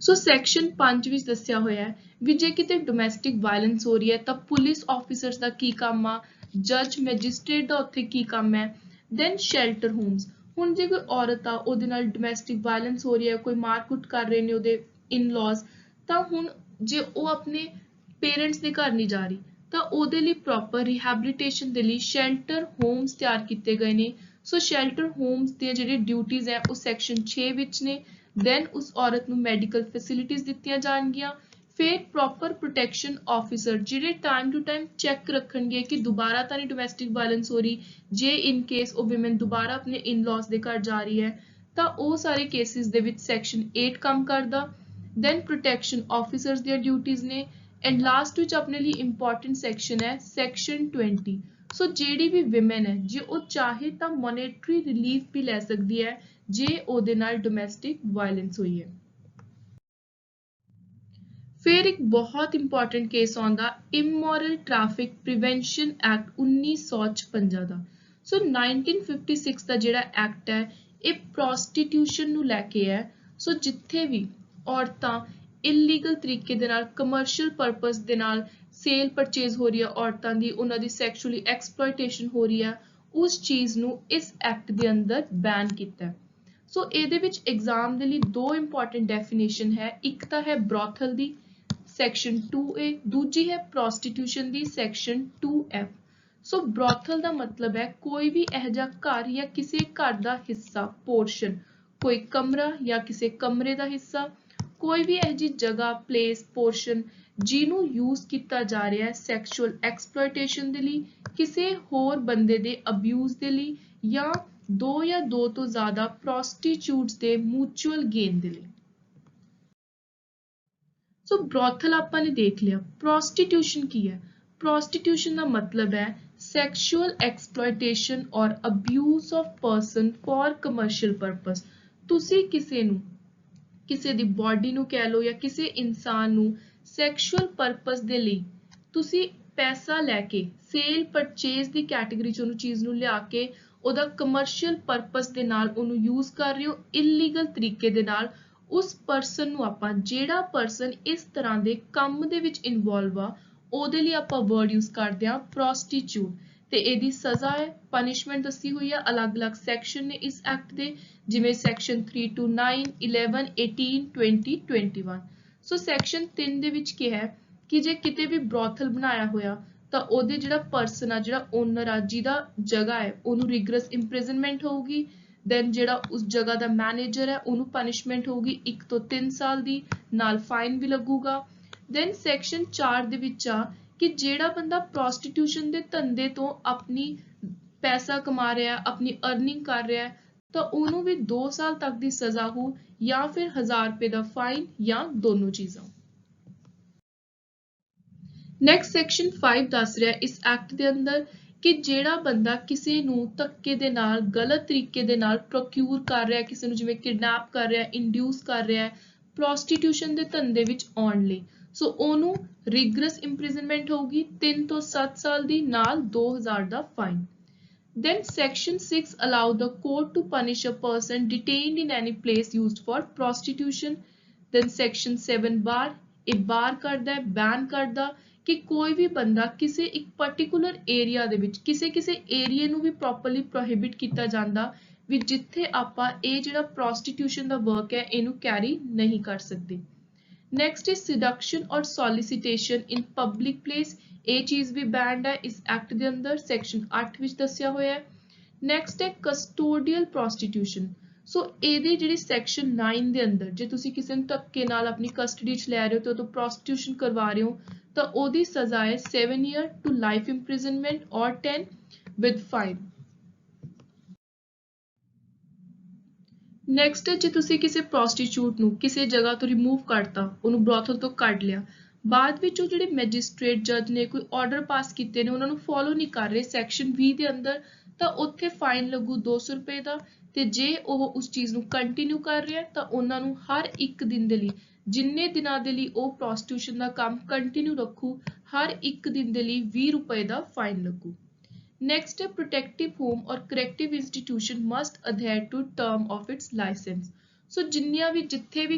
Speaker 1: ਸੋ ਸੈਕਸ਼ਨ 5 ਵਿੱਚ ਦੱਸਿਆ ਹੋਇਆ ਹੈ ਵੀ ਜੇ ਕਿਤੇ ਡੋਮੈਸਟਿਕ ਵਾਇਲੈਂਸ ਹੋ ਰਹੀ ਹੈ ਤਾਂ ਪੁਲਿਸ ਆਫੀਸਰਸ ਦਾ ਕੀ ਕੰਮ ਆ, ਜੱਜ, ਮੈਜਿਸਟ੍ਰੇਟ ਦਾ ਉੱਥੇ ਕੀ ਕੰਮ ਹੈ। ਦੈਨ ਸ਼ੈਲਟਰ ਹੋਮਸ, ਹੁਣ ਜੇ ਕੋਈ ਔਰਤ ਆ ਉਹਦੇ ਨਾਲ ਡੋਮੈਸਟਿਕ ਵਾਇਲੈਂਸ ਹੋ ਰਹੀ ਹੈ, ਕੋਈ ਮਾਰਕੁੱਟ ਕਰ ਰਹੇ ਨੇ ਉਹਦੇ ਇਨ-ਲॉज, ਤਾਂ ਹੁਣ ਜੇ ਉਹ ਆਪਣੇ ਪੇਰੈਂਟਸ ਦੇ ਘਰ ਨਹੀਂ ਜਾ ਰਹੀ ਤਾਂ ਉਹਦੇ ਲਈ ਪ੍ਰੋਪਰ ਰਿਹੈਬਿਲਿਟੇਸ਼ਨ ਦੇ ਲਈ ਸ਼ੈਲਟਰ ਹੋਮਸ ਤਿਆਰ ਕੀਤੇ ਗਏ ਨੇ। ਸੋ ਸ਼ੈਲਟਰ ਹੋਮਸ ਦੀਆਂ ਜਿਹੜੀਆਂ ਡਿਊਟੀਜ਼ ਹੈ ਉਹ ਸੈਕਸ਼ਨ 6 ਵਿੱਚ ਨੇ। ਦੈਨ ਉਸ ਔਰਤ ਨੂੰ ਮੈਡੀਕਲ ਫੈਸਿਲਿਟੀਜ਼ ਦਿੱਤੀਆਂ ਜਾਣਗੀਆਂ। ਫਿਰ ਪ੍ਰੋਪਰ ਪ੍ਰੋਟੈਕਸ਼ਨ ਆਫਿਸਰ ਜਿਹੜੇ ਟਾਈਮ ਟੂ ਟਾਈਮ ਚੈੱਕ ਰੱਖਣਗੇ ਕਿ ਦੁਬਾਰਾ ਤਾਂ ਨਹੀਂ ਡੋਮੈਸਟਿਕ ਵਾਇਲੈਂਸ ਹੋ ਰਹੀ। ਜੇ ਇਨ ਕੇਸ ਉਹ ਵਿਮਨ ਦੁਬਾਰਾ ਆਪਣੇ ਇਨ-ਲॉज ਦੇ ਘਰ ਜਾ ਰਹੀ ਹੈ ਤਾਂ ਉਹ ਸਾਰੇ ਕੇਸਿਸ ਦੇ ਵਿੱਚ ਸੈਕਸ਼ਨ 8 ਕੰਮ ਕਰਦਾ। ਦੈਨ ਪ੍ਰੋਟੈਕਸ਼ਨ ਆਫਿਸਰਸ ਦੀਆਂ ਡਿਊਟੀਜ਼ ਨੇ। ਐਂਡ ਲਾਸਟ ਵਿੱਚ ਆਪਣੇ ਲਈ ਇੰਪੋਰਟੈਂਟ ਸੈਕਸ਼ਨ ਹੈ ਸੈਕਸ਼ਨ 20। ਸੋ ਜਿਹੜੀ ਵੀ ਵਿਮਨ ਹੈ ਜੇ ਉਹ ਚਾਹੇ ਤਾਂ ਮੋਨੇਟਰੀ ਰਿਲੀਫ ਵੀ ਲੈ ਸਕਦੀ ਹੈ ਜੇ ਉਹਦੇ ਨਾਲ ਡੋਮੈਸਟਿਕ ਵਾਇਲੈਂਸ ਹੋਈ ਹੈ। ਫਿਰ ਇੱਕ ਬਹੁਤ ਇੰਪੋਰਟੈਂਟ ਕੇਸ ਆਉਂਦਾ ਇਮੋਰਲ ਟ੍ਰੈਫਿਕ ਪ੍ਰੀਵੈਂਸ਼ਨ ਐਕਟ 1956 ਦਾ। ਸੋ 1956 ਦਾ ਜਿਹੜਾ ਐਕਟ ਹੈ ਇਹ ਪ੍ਰੋਸਟੀਟਿਊਸ਼ਨ ਨੂੰ ਲੈ ਕੇ ਹੈ। ਸੋ ਜਿੱਥੇ ਵੀ ਔਰਤਾਂ ਇਲੀਗਲ ਤਰੀਕੇ ਦੇ ਨਾਲ ਕਮਰਸ਼ੀਅਲ ਪਰਪਸ ਦੇ ਨਾਲ ਸੇਲ ਪਰਚੇਜ਼ ਹੋ ਰਹੀ ਹੈ, ਔਰਤਾਂ ਦੀ ਉਹਨਾਂ ਦੀ ਸੈਕਸ਼ੂਅਲੀ ਐਕਸਪਲੋਇਟੇਸ਼ਨ ਹੋ ਰਹੀ ਹੈ, ਉਸ ਚੀਜ਼ ਨੂੰ ਇਸ ਐਕਟ ਦੇ ਅੰਦਰ ਬੈਨ ਕੀਤਾ ਹੈ। ਸੋ ਇਹਦੇ ਵਿੱਚ ਐਗਜ਼ਾਮ ਦੇ ਲਈ ਦੋ ਇੰਪੋਰਟੈਂਟ ਡੈਫੀਨੇਸ਼ਨ ਹੈ, ਇੱਕ ਤਾਂ ਹੈ ਬ੍ਰੋਥਲ ਦੀ ਸੈਕਸ਼ਨ 2A, ਦੂਜੀ ਹੈ ਪ੍ਰੋਸਟੀਟਿਊਸ਼ਨ ਦੀ ਸੈਕਸ਼ਨ 2F। ਸੋ ਬ੍ਰੋਥਲ ਦਾ ਮਤਲਬ ਹੈ ਕੋਈ ਵੀ ਇਹੋ ਜਿਹਾ ਘਰ ਜਾਂ ਕਿਸੇ ਘਰ ਦਾ ਹਿੱਸਾ, ਪੋਰਸ਼ਨ, ਕੋਈ ਕਮਰਾ ਜਾਂ ਕਿਸੇ ਕਮਰੇ ਦਾ ਹਿੱਸਾ, ਕੋਈ ਵੀ ਇਹੋ ਜਿਹੀ ਜਗ੍ਹਾ, ਪਲੇਸ, ਪੋਰਸ਼ਨ ਜਿਹਨੂੰ ਯੂਜ਼ ਕੀਤਾ ਜਾ ਰਿਹਾ ਹੈ ਸੈਕਸ਼ੂਅਲ ਐਕਸਪਲੋਇਟੇਸ਼ਨ ਦੇ ਲਈ, ਕਿਸੇ ਹੋਰ ਬੰਦੇ ਦੇ ਅਬਿਊਜ਼ ਦੇ ਲਈ, ਜਾਂ ਦੋ ਜਾਂ ਦੋ ਤੋਂ ਜ਼ਿਆਦਾ ਪ੍ਰੋਸਟੀਚਿਊਟਸ ਦੇ ਮਿਊਚੁਅਲ ਗੇਨ ਦੇ ਲਈ। ਸੋ ਬ੍ਰੋਥਲ ਆਪਾਂ ਨੇ ਦੇਖ ਲਿਆ। ਪ੍ਰੋਸਟੀਟਿਊਸ਼ਨ ਕੀ ਹੈ? ਪ੍ਰੋਸਟੀਟਿਊਸ਼ਨ ਦਾ ਮਤਲਬ ਹੈ ਸੈਕਸ਼ੂਅਲ ਐਕਸਪਲੋਇਟੇਸ਼ਨ ਔਰ abuse of person for commercial purpose. ਤੁਸੀਂ ਕਿਸੇ ਨੂੰ, ਕਿਸੇ ਦੀ ਬਾਡੀ ਨੂੰ ਕਹਿ ਲਓ ਜਾਂ ਕਿਸੇ ਇਨਸਾਨ ਨੂੰ ਸੈਕਸ਼ੂਅਲ ਪਰਪਸ ਦੇ ਲਈ ਤੁਸੀਂ ਪੈਸਾ ਲੈ ਕੇ ਸੇਲ ਪਰਚੇਜ਼ ਦੀ ਕੈਟੇਗਰੀ 'ਚ ਉਹਨੂੰ ਚੀਜ਼ ਨੂੰ ਲਿਆ ਕੇ ਉਹਦਾ ਕਮਰਸ਼ੀਅਲ ਪਰਪਸ ਦੇ ਨਾਲ ਉਹਨੂੰ ਯੂਜ਼ ਕਰ ਰਹੇ ਹੋ ਇਲੀਗਲ ਤਰੀਕੇ ਦੇ ਨਾਲ, ਉਸ ਪਰਸਨ ਨੂੰ ਆਪਾਂ, ਜਿਹੜਾ ਪਰਸਨ ਇਸ ਤਰ੍ਹਾਂ ਦੇ ਕੰਮ ਦੇ ਵਿੱਚ ਇਨਵੋਲਵ ਆ, ਉਹਦੇ ਲਈ ਆਪਾਂ ਵਰਡ ਯੂਜ਼ ਕਰਦੇ ਹਾਂ ਪ੍ਰੋਸਟੀਚਿਊਟ। ਤੇ ਇਹਦੀ ਸਜ਼ਾ ਹੈ, ਪਨਿਸ਼ਮੈਂਟ ਦੱਸੀ ਹੋਈ ਹੈ, ਅਲੱਗ-ਅਲੱਗ ਸੈਕਸ਼ਨ ਨੇ ਇਸ ਐਕਟ ਦੇ, ਜਿਵੇਂ ਸੈਕਸ਼ਨ 3 to 9, 11, 18, 20, 21। ਸੋ ਸੈਕਸ਼ਨ 3 ਦੇ ਵਿੱਚ ਕੀ ਹੈ ਕਿ ਜੇ ਕਿਤੇ ਵੀ ਬ੍ਰੋਥਲ ਬਣਾਇਆ ਹੋਇਆ ਤਾਂ ਉਹਦੇ ਜਿਹੜਾ ਪਰਸਨ ਆ, ਜਿਹੜਾ ਓਨਰ ਆ, ਜਿਹਦਾ ਜਗ੍ਹਾ ਹੈ, ਉਹਨੂੰ ਰਿਗਰਸ ਇੰਪ੍ਰਿਜ਼ਨਮੈਂਟ ਹੋਊਗੀ। ਦੈਨ ਜਿਹੜਾ ਉਸ ਜਗ੍ਹਾ ਦਾ ਮੈਨੇਜਰ ਹੈ ਉਹਨੂੰ ਪਨਿਸ਼ਮੈਂਟ ਹੋਊਗੀ 1 ਤੋਂ 3 ਸਾਲ ਦੀ, ਨਾਲ ਫਾਈਨ ਵੀ ਲੱਗੂਗਾ। ਦੈਨ ਸੈਕਸ਼ਨ 4 ਦੇ ਵਿੱਚ ਆ ਕਿ ਜਿਹੜਾ ਬੰਦਾ ਪ੍ਰੋਸਟੀਟਿਊਸ਼ਨ ਦੇ ਧੰਦੇ ਤੋਂ ਆਪਣੀ ਪੈਸਾ ਕਮਾ ਰਿਹਾ, ਆਪਣੀ ਅਰਨਿੰਗ ਕਰ ਰਿਹਾ, ਤਾਂ ਉਹਨੂੰ ਵੀ 2 ਸਾਲ ਤੱਕ ਦੀ ਸਜ਼ਾ ਹੋ ਜਾਂ ਫਿਰ 1000 ਰੁਪਏ ਦਾ ਫਾਈਨ, ਜਾਂ ਦੋਨੋਂ ਚੀਜ਼ਾਂ। ਨੈਕਸਟ ਸੈਕਸ਼ਨ 5 ਦੱਸ ਰਿਹਾ ਇਸ ਐਕਟ ਦੇ ਅੰਦਰ ਕਿ ਜਿਹੜਾ ਬੰਦਾ ਕਿਸੇ ਨੂੰ ਧੱਕੇ ਦੇ ਨਾਲ ਗਲਤ ਤਰੀਕੇ ਦੇ ਨਾਲ ਪ੍ਰੋਕਿਊਰ ਕਰ ਰਿਹਾ, ਕਿਸੇ ਨੂੰ ਜਿਵੇਂ ਕਿਡਨੈਪ ਕਰ ਰਿਹਾ, ਇੰਡਿਊਸ ਕਰ ਰਿਹਾ ਹੈ ਪ੍ਰੋਸਟੀਟਿਊਸ਼ਨ ਦੇ ਧੰਦੇ ਵਿੱਚ ਆਉਣ ਲਈ, ਸੋ ਉਹਨੂੰ ਰਿਗਰਸ ਇੰਪ੍ਰਿਜ਼ਨਮੈਂਟ ਹੋਊਗੀ 3 ਤੋਂ 7 ਸਾਲ ਦੀ, ਨਾਲ 2000 ਦਾ fine. Then section 6 allow the court to punish a person detained in any place used for prostitution. Then section 7 bar, ਇਹ ਬਾਰ ਕਰਦਾ ਹੈ, ਬੈਨ ਕਰਦਾ ਕਿ ਕੋਈ ਵੀ ਬੰਦਾ ਕਿਸੇ ਇੱਕ ਪਾਰਟਿਕੂਲਰ ਏਰੀਆ ਦੇ ਵਿੱਚ ਕਿਸੇ ਏਰੀਏ ਨੂੰ ਵੀ ਪ੍ਰੋਪਰਲੀ ਪ੍ਰੋਹਿਬਿਟ ਕੀਤਾ ਜਾਂਦਾ ਵੀ ਜਿੱਥੇ ਆਪਾਂ ਇਹ ਜਿਹੜਾ ਪ੍ਰੋਸਟੀਟਿਊਸ਼ਨ ਦਾ ਵਰਕ ਹੈ ਇਹਨੂੰ ਕੈਰੀ ਨਹੀਂ ਕਰ ਸਕਦੇ। Next is seduction or solicitation in public place, ਇਹ ਚੀਜ਼ ਵੀ ਬੈਂਡ ਹੈ ਇਸ ਐਕਟ ਦੇ ਅੰਦਰ, ਸੈਕਸ਼ਨ 8 ਵਿੱਚ ਦੱਸਿਆ ਹੋਇਆ ਹੈ। ਨੈਕਸਟ ਹੈ ਕਸਟੋਡੀਅਲ ਪ੍ਰੋਸਟੀਟਿਊਸ਼ਨ, ਸੋ ਇਹਦੇ ਜਿਹੜੀ ਸੈਕਸ਼ਨ 9 ਦੇ ਅੰਦਰ ਜੇ ਤੁਸੀਂ ਕਿਸੇ ਨੂੰ ਧੱਕੇ ਨਾਲ ਆਪਣੀ ਕਸਟਡੀ 'ਚ ਲੈ ਰਹੇ ਹੋ ਤੇ ਉਹ ਤੋਂ ਪ੍ਰੋਸਟੀਟਿਊਸ਼ਨ ਕਰਵਾ ਰਹੇ ਹੋ ਤਾਂ ਉਹਦੀ ਸਜ਼ਾ ਹੈ 7 year to life imprisonment or 10 with fine। Next ਜੇ ਤੁਸੀਂ ਕਿਸੇ ਪ੍ਰੋਸਟੀਟਿਊਟ ਨੂੰ ਕਿਸੇ ਜਗ੍ਹਾ ਤੋਂ ਰਿਮੂਵ ਕਰਤਾ, ਉਹਨੂੰ ਬ੍ਰੋਥਲ ਤੋਂ ਕੱਢ ਲਿਆ, ਬਾਅਦ ਵਿੱਚ ਉਹ ਜਿਹੜੇ ਮੈਜਿਸਟ੍ਰੇਟ ਜੱਜ ਨੇ ਕੋਈ ਆਰਡਰ ਪਾਸ ਕੀਤੇ ਨੇ ਉਹਨਾਂ ਨੂੰ ਫੋਲੋ ਨਹੀਂ ਕਰ ਰਹੇ ਸੈਕਸ਼ਨ 20 ਦੇ ਅੰਦਰ, ਤਾਂ ਉੱਥੇ ਫਾਈਨ ਲੱਗੂ 200 ਰੁਪਏ ਦਾ, ਤੇ ਜੇ ਉਹ ਉਸ ਚੀਜ਼ ਨੂੰ ਕੰਟੀਨਿਊ ਕਰ ਰਿਹਾ ਤਾਂ ਉਹਨਾਂ ਨੂੰ ਹਰ ਇੱਕ ਦਿਨ ਦੇ ਲਈ, ਜਿੰਨੇ ਦਿਨਾਂ ਦੇ ਲਈ ਉਹ ਪ੍ਰੋਸਟੀਟਿਊਸ਼ਨ ਦਾ ਕੰਮ ਕੰਟੀਨਿਊ ਰੱਖੂ, ਹਰ ਇੱਕ ਦਿਨ ਦੇ ਲਈ 20 ਰੁਪਏ ਦਾ ਫਾਈਨ ਲੱਗੂ। Next, a protective home or corrective institution must adhere to term of its license. So ਜਿੰਨੀਆਂ ਵੀ ਜਿੱਥੇ ਵੀ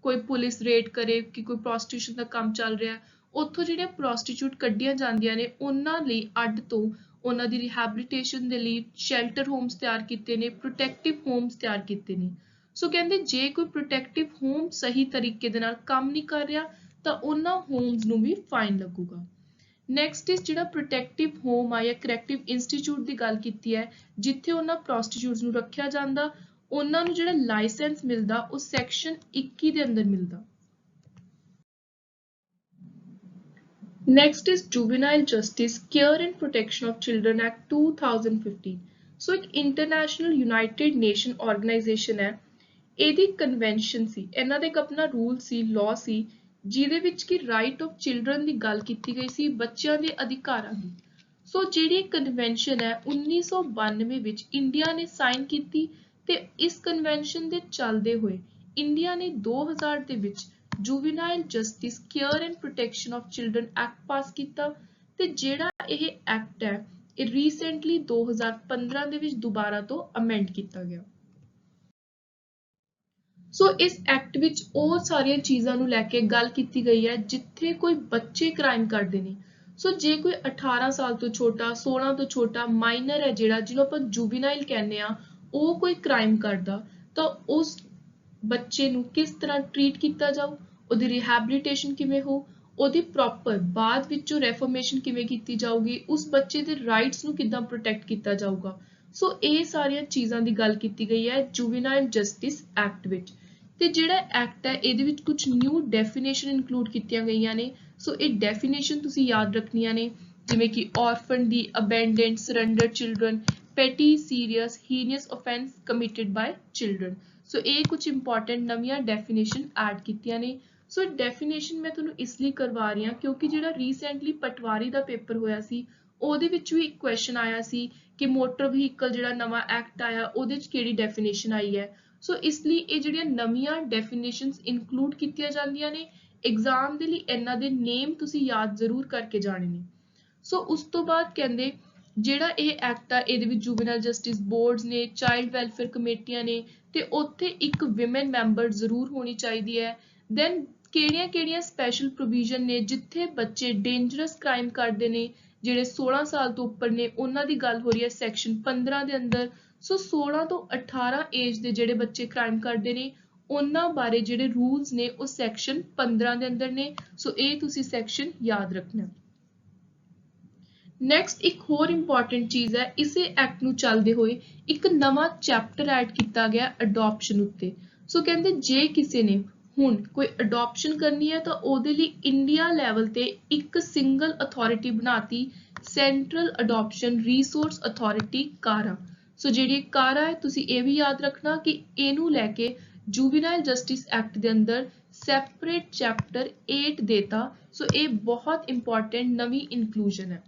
Speaker 1: ਕੋਈ ਪੁਲਿਸ ਰੇਡ ਕਰੇ ਕਿ ਕੋਈ ਪ੍ਰੋਸਟੀਟਿਊਸ਼ਨ ਦਾ ਕੰਮ ਚੱਲ ਰਿਹਾ, ਉੱਥੋਂ ਜਿਹੜੀਆਂ ਪ੍ਰੋਸਟੀਟਿਊਟ ਕੱਢੀਆਂ ਜਾਂਦੀਆਂ ਨੇ ਉਹਨਾਂ ਲਈ ਅੱਡ ਤੋਂ ਉਹਨਾਂ ਦੀ ਰਿਹੈਬਿਲਿਟੇਸ਼ਨ ਦੇ ਲਈ ਸ਼ੈਲਟਰ ਹੋਮਸ ਤਿਆਰ ਕੀਤੇ ਨੇ, ਪ੍ਰੋਟੈਕਟਿਵ ਹੋਮਸ ਤਿਆਰ ਕੀਤੇ ਨੇ। ਸੋ ਕਹਿੰਦੇ ਜੇ ਕੋਈ ਪ੍ਰੋਟੈਕਟਿਵ ਹੋਮ ਸਹੀ ਤਰੀਕੇ ਦੇ ਨਾਲ ਕੰਮ ਨਹੀਂ ਕਰ ਰਿਹਾ ਤਾਂ ਉਹਨਾਂ ਹੋਮਸ ਨੂੰ ਵੀ ਫਾਈਨ ਲੱਗੂਗਾ। ਨੈਕਸਟ ਇਜ਼ ਜਿਹੜਾ ਪ੍ਰੋਟੈਕਟਿਵ ਹੋਮ ਆ ਜਾਂ ਕਰੈਕਟਿਵ ਇੰਸਟੀਚਿਊਟ ਦੀ ਗੱਲ ਕੀਤੀ ਹੈ, ਜਿੱਥੇ ਉਹਨਾਂ ਪ੍ਰੋਸਟੀਟਿਊਟਸ ਨੂੰ ਰੱਖਿਆ ਜਾਂਦਾ, ਉਹਨਾਂ ਨੂੰ ਜਿਹੜਾ ਲਾਇਸੈਂਸ ਮਿਲਦਾ ਉਹ ਸੈਕਸ਼ਨ 21 ਦੇ ਅੰਦਰ ਮਿਲਦਾ। Next is juvenile justice care and protection of children act 2015। ਸੋ ਇੱਕ ਇੰਟਰਨੈਸ਼ਨਲ ਯੂਨਾਈਟਿਡ ਨੇਸ਼ਨ ਆਰਗੇਨਾਈਜੇਸ਼ਨ ਹੈ, ਇਹਦੀ ਕਨਵੈਨਸ਼ਨ ਸੀ, ਇਹਨਾਂ ਦਾ ਇੱਕ ਆਪਣਾ ਰੂਲ ਸੀ, ਲਾਅ ਸੀ, ਜਿਹਦੇ ਵਿੱਚ ਕਿ ਰਾਈਟ ਆਫ ਚਿਲਡਰਨ ਦੀ ਗੱਲ ਕੀਤੀ ਗਈ ਸੀ, ਬੱਚਿਆਂ ਦੇ ਅਧਿਕਾਰਾਂ ਦੀ। ਸੋ ਜਿਹੜੀ ਕਨਵੈਨਸ਼ਨ ਹੈ 1992 ਵਿੱਚ ਇੰਡੀਆ ਨੇ ਸਾਈਨ ਕੀਤੀ, ਤੇ ਇਸ ਕਨਵੈਨਸ਼ਨ ਦੇ ਚੱਲਦੇ ਹੋਏ ਇੰਡੀਆ ਨੇ 2000 ਦੇ ਵਿੱਚ juvenile justice care and protection of children act pass ਕੀਤਾ, ਤੇ ਜਿਹੜਾ ਇਹ ਐਕਟ ਹੈ ਇਹ ਰੀਸੈਂਟਲੀ 2015 ਦੇ ਵਿੱਚ ਦੁਬਾਰਾ ਤੋਂ ਅਮੈਂਡ ਕੀਤਾ ਗਿਆ। ਸੋ ਇਸ ਐਕਟ ਵਿੱਚ ਉਹ ਸਾਰੀਆਂ ਚੀਜ਼ਾਂ ਨੂੰ ਲੈ ਕੇ ਗੱਲ ਕੀਤੀ ਗਈ ਹੈ ਜਿੱਥੇ ਕੋਈ ਬੱਚੇ ਕ੍ਰਾਈਮ ਕਰਦੇ ਨੇ। ਸੋ ਜੇ ਕੋਈ 18 ਸਾਲ ਤੋਂ ਛੋਟਾ, 16 ਤੋਂ ਛੋਟਾ ਮਾਈਨਰ ਹੈ ਜਿਹੜਾ, ਜਿਹਨੂੰ ਆਪਾਂ ਜੁਵੇਨਾਈਲ ਕਹਿੰਦੇ ਆ, ਉਹ ਕੋਈ ਕ੍ਰਾਈਮ ਕਰਦਾ ਤਾਂ ਉਸ ਬੱਚੇ ਨੂੰ ਕਿਸ ਤਰ੍ਹਾਂ ਟਰੀਟ ਕੀਤਾ ਜਾਊ, ਉਹਦੀ ਰਿਹੈਬਿਲਿਟੇਸ਼ਨ ਕਿਵੇਂ ਹੋ, ਉਹਦੀ ਪ੍ਰੋਪਰ ਬਾਅਦ ਵਿੱਚੋਂ ਰੈਫਰਮੇਸ਼ਨ ਕਿਵੇਂ ਕੀਤੀ ਜਾਊਗੀ, ਉਸ ਬੱਚੇ ਦੇ ਰਾਈਟਸ ਨੂੰ ਕਿੱਦਾਂ ਪ੍ਰੋਟੈਕਟ ਕੀਤਾ ਜਾਊਗਾ। ਸੋ ਇਹ ਸਾਰੀਆਂ ਚੀਜ਼ਾਂ ਦੀ ਗੱਲ ਕੀਤੀ ਗਈ ਹੈ ਜੁਵੇਨਾਈਲ ਜਸਟਿਸ ਐਕਟ ਵਿੱਚ। ਤੇ ਜਿਹੜਾ ਐਕਟ ਹੈ ਇਹਦੇ ਵਿੱਚ ਕੁਝ ਨਿਊ ਡੈਫੀਨੇਸ਼ਨ ਇਨਕਲੂਡ ਕੀਤੀਆਂ ਗਈਆਂ ਨੇ। ਸੋ ਇਹ ਡੈਫੀਨੇਸ਼ਨ ਤੁਸੀਂ ਯਾਦ ਰੱਖਣੀਆਂ ਨੇ, ਜਿਵੇਂ ਕਿ ਔਰਫਨ ਦੀ, abandoned, surrender children, petty, serious, heinous offense committed by children। So ਇਹ ਕੁਝ ਇੰਪੋਰਟੈਂਟ ਨਵੀਆਂ ਡੈਫੀਨੇਸ਼ਨ ਐਡ ਕੀਤੀਆਂ ਨੇ। ਸੋ ਡੈਫੀਨੇਸ਼ਨ ਮੈਂ ਤੁਹਾਨੂੰ ਇਸ ਲਈ ਕਰਵਾ ਰਹੀ ਹਾਂ ਕਿਉਂਕਿ ਜਿਹੜਾ ਰੀਸੈਂਟਲੀ ਪਟਵਾਰੀ ਦਾ ਪੇਪਰ ਹੋਇਆ ਸੀ ਉਹਦੇ ਵਿੱਚ ਵੀ ਇੱਕ ਕੁਐਸਚਨ ਆਇਆ ਸੀ ਕਿ ਮੋਟਰ ਵਹੀਕਲ ਜਿਹੜਾ ਨਵਾਂ ਐਕਟ ਆਇਆ ਉਹਦੇ 'ਚ ਕਿਹੜੀ ਡੈਫੀਨੇਸ਼ਨ ਆਈ ਹੈ। ਸੋ ਇਸ ਲਈ ਇਹ ਜਿਹੜੀਆਂ ਨਵੀਆਂ ਡੈਫੀਨੇਸ਼ਨਸ ਇਨਕਲੂਡ ਕੀਤੀਆਂ ਜਾਂਦੀਆਂ ਨੇ ਐਗਜ਼ਾਮ ਦੇ ਲਈ, ਇਹਨਾਂ ਦੇ ਨੇਮ ਤੁਸੀਂ ਯਾਦ ਜ਼ਰੂਰ ਕਰਕੇ ਜਾਣੇ ਨੇ। ਸੋ ਉਸ ਤੋਂ ਬਾਅਦ ਕਹਿੰਦੇ ਜਿਹੜਾ ਇਹ ਐਕਟ ਆ ਇਹਦੇ ਵਿੱਚ ਜੁਵੇਨਾਈਲ ਜਸਟਿਸ ਬੋਰਡਸ ਨੇ, ਚਾਈਲਡ ਵੈਲਫੇਅਰ ਕਮੇਟੀਆਂ ਨੇ, ਤੇ ਉੱਥੇ ਇੱਕ ਵਿਮਨ ਮੈਂਬਰ ਜ਼ਰੂਰ ਹੋਣੀ ਚਾਹੀਦੀ ਹੈ। ਦੈਨ ਕਿਹੜੀਆਂ ਸਪੈਸ਼ਲ ਪ੍ਰੋਵੀਜ਼ਨ ਨੇ ਜਿੱਥੇ ਬੱਚੇ ਡੇਂਜਰਸ ਕ੍ਰਾਈਮ ਕਰਦੇ ਨੇ, ਜਿਹੜੇ 16 ਸਾਲ ਤੋਂ ਉੱਪਰ ਨੇ, ਉਹਨਾਂ ਦੀ ਗੱਲ ਹੋ ਰਹੀ ਹੈ ਸੈਕਸ਼ਨ 15 ਦੇ ਅੰਦਰ। ਸੋ 16 ਤੋਂ 18 ਏਜ ਦੇ ਜਿਹੜੇ ਬੱਚੇ ਕ੍ਰਾਈਮ ਕਰਦੇ ਨੇ ਉਹਨਾਂ ਬਾਰੇ ਜਿਹੜੇ ਰੂਲਸ ਨੇ ਉਹ ਸੈਕਸ਼ਨ 15 ਦੇ ਅੰਦਰ ਨੇ। ਸੋ ਇਹ ਤੁਸੀਂ ਸੈਕਸ਼ਨ ਯਾਦ ਰੱਖਣਾ। ਨੈਕਸਟ ਇੱਕ ਹੋਰ ਇੰਪੋਰਟੈਂਟ ਚੀਜ਼ ਹੈ, ਇਸੇ ਐਕਟ ਨੂੰ ਚੱਲਦੇ ਹੋਏ ਇੱਕ ਨਵਾਂ ਚੈਪਟਰ ਐਡ ਕੀਤਾ ਗਿਆ ਅਡਾਪਸ਼ਨ ਉੱਤੇ। ਸੋ ਕਹਿੰਦੇ ਜੇ ਕਿਸੇ ਨੇ ਹੁਣ ਕੋਈ ਅਡਾਪਸ਼ਨ ਕਰਨੀ ਹੈ ਤਾਂ ਉਹਦੇ ਲਈ ਇੰਡੀਆ ਲੈਵਲ ਤੇ ਇੱਕ ਸਿੰਗਲ ਅਥਾਰਟੀ ਬਣਾਤੀ, central adoption resource authority CARA. So ਜਿਹੜੀ ਕਾਰਾ ਹੈ ਤੁਸੀਂ ਇਹ ਵੀ ਯਾਦ ਰੱਖਣਾ ਕਿ ਇਹਨੂੰ ਲੈ ਕੇ ਜੁਵੇਨਾਈਲ ਜਸਟਿਸ ਐਕਟ ਦੇ ਅੰਦਰ ਸੈਪਰੇਟ ਚੈਪਟਰ 8 ਦੇਤਾ। ਸੋ ਇਹ ਬਹੁਤ ਇੰਪੋਰਟੈਂਟ ਨਵੀਂ ਇਨਕਲੂਜਨ ਹੈ।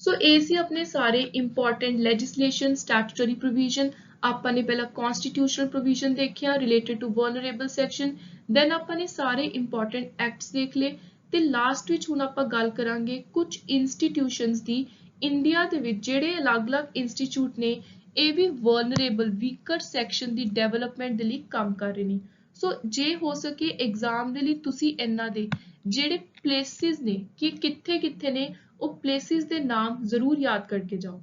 Speaker 1: ਸੋ ਇਹ ਸੀ ਆਪਣੇ ਸਾਰੇ ਇੰਪੋਰਟੈਂਟ ਲੈਜਿਸਲੇਸ਼ਨ ਸਟੈਟੂਟਰੀ ਪ੍ਰੋਵੀਜ਼ਨ। ਆਪਾਂ ਨੇ ਪਹਿਲਾਂ ਕਨਸਟੀਟਿਊਸ਼ਨਲ ਪ੍ਰੋਵੀਜ਼ਨ ਦੇਖਿਆ related to vulnerable section, then ਆਪਾਂ ਨੇ ਸਾਰੇ ਇੰਪੋਰਟੈਂਟ ਐਕਟਸ ਦੇਖ ਲਏ ਤੇ ਲਾਸਟ ਵਿੱਚ ਹੁਣ ਆਪਾਂ ਗੱਲ ਕਰਾਂਗੇ ਕੁਝ ਇੰਸਟੀਟਿਊਸ਼ਨਸ ਦੀ ਇੰਡੀਆ ਦੇ ਵਿੱਚ ਜਿਹੜੇ ਅਲੱਗ-ਅਲੱਗ ਇੰਸਟੀਚਿਊਟ ਨੇ ਇਹ ਵੀ ਵਲਨਰੇਬਲ ਵੀਕਰ ਸੈਕਸ਼ਨ ਦੀ ਡਿਵੈਲਪਮੈਂਟ ਦੇ ਲਈ ਕੰਮ ਕਰ ਰਹੇ ਨੇ। ਸੋ ਜੇ ਹੋ ਸਕੇ ਐਗਜ਼ਾਮ ਦੇ ਲਈ ਤੁਸੀਂ ਇਹਨਾਂ ਦੇ ਜਿਹੜੇ ਪਲੇਸਿਸ ਨੇ ਕਿ ਕਿੱਥੇ ਕਿੱਥੇ ਨੇ ਉਹ ਪਲੇਸਿਸ ਦੇ ਨਾਮ ਜ਼ਰੂਰ ਯਾਦ ਕਰਕੇ ਜਾਓ।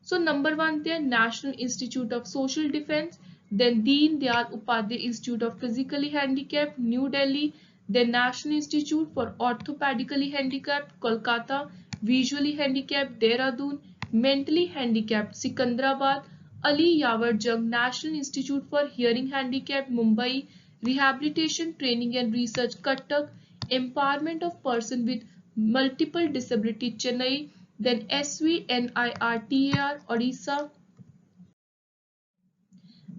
Speaker 1: ਸੋ ਨੰਬਰ 1 ਤੇ ਹੈ national institute of social defence, then Deen Dayal Upadhyay Institute of Physically Handicapped, New Delhi, then National Institute for Orthopedically Handicapped, Kolkata, Visually Handicapped, Dehradun, Mentally Handicapped, Sikandrabad, Ali Yavar Jung National Institute for Hearing Handicapped, Mumbai, Rehabilitation Training and Research, Cuttack, Empowerment of Person with Multiple Disability, Chennai, then SVNIRTAR, Odisha.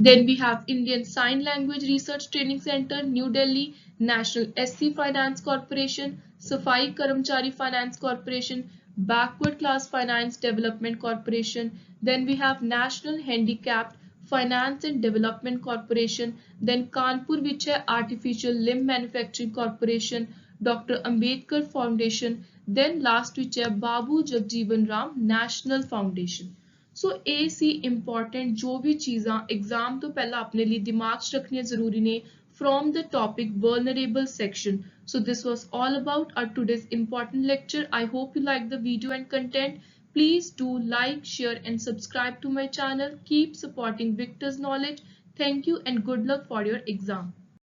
Speaker 1: Then we have Indian Sign Language Research Training Center, New Delhi, National SC Finance Corporation, Safai Karamchari Finance Corporation, Backward Class Finance Development Corporation. Then we have National Handicapped Finance and Development Corporation. Then Kanpur, which है Artificial Limb Manufacturing Corporation, Dr. Ambedkar Foundation. Then last which है Babu Jagjeevan Ram National Foundation. ਸੋ ਇਹ ਸੀ ਇੰਪੋਰਟੈਂਟ ਜੋ ਵੀ ਚੀਜ਼ਾਂ ਐਗਜ਼ਾਮ ਤੋਂ ਪਹਿਲਾਂ ਆਪਣੇ ਲਈ ਦਿਮਾਗ 'ਚ ਰੱਖਣੀਆਂ ਜ਼ਰੂਰੀ ਨੇ from the topic vulnerable section. So this was all about our today's important lecture. I hope you liked the video and content. Please do like, share and subscribe to my channel. Keep supporting Victor's Knowledge. Thank you and good luck for your exam.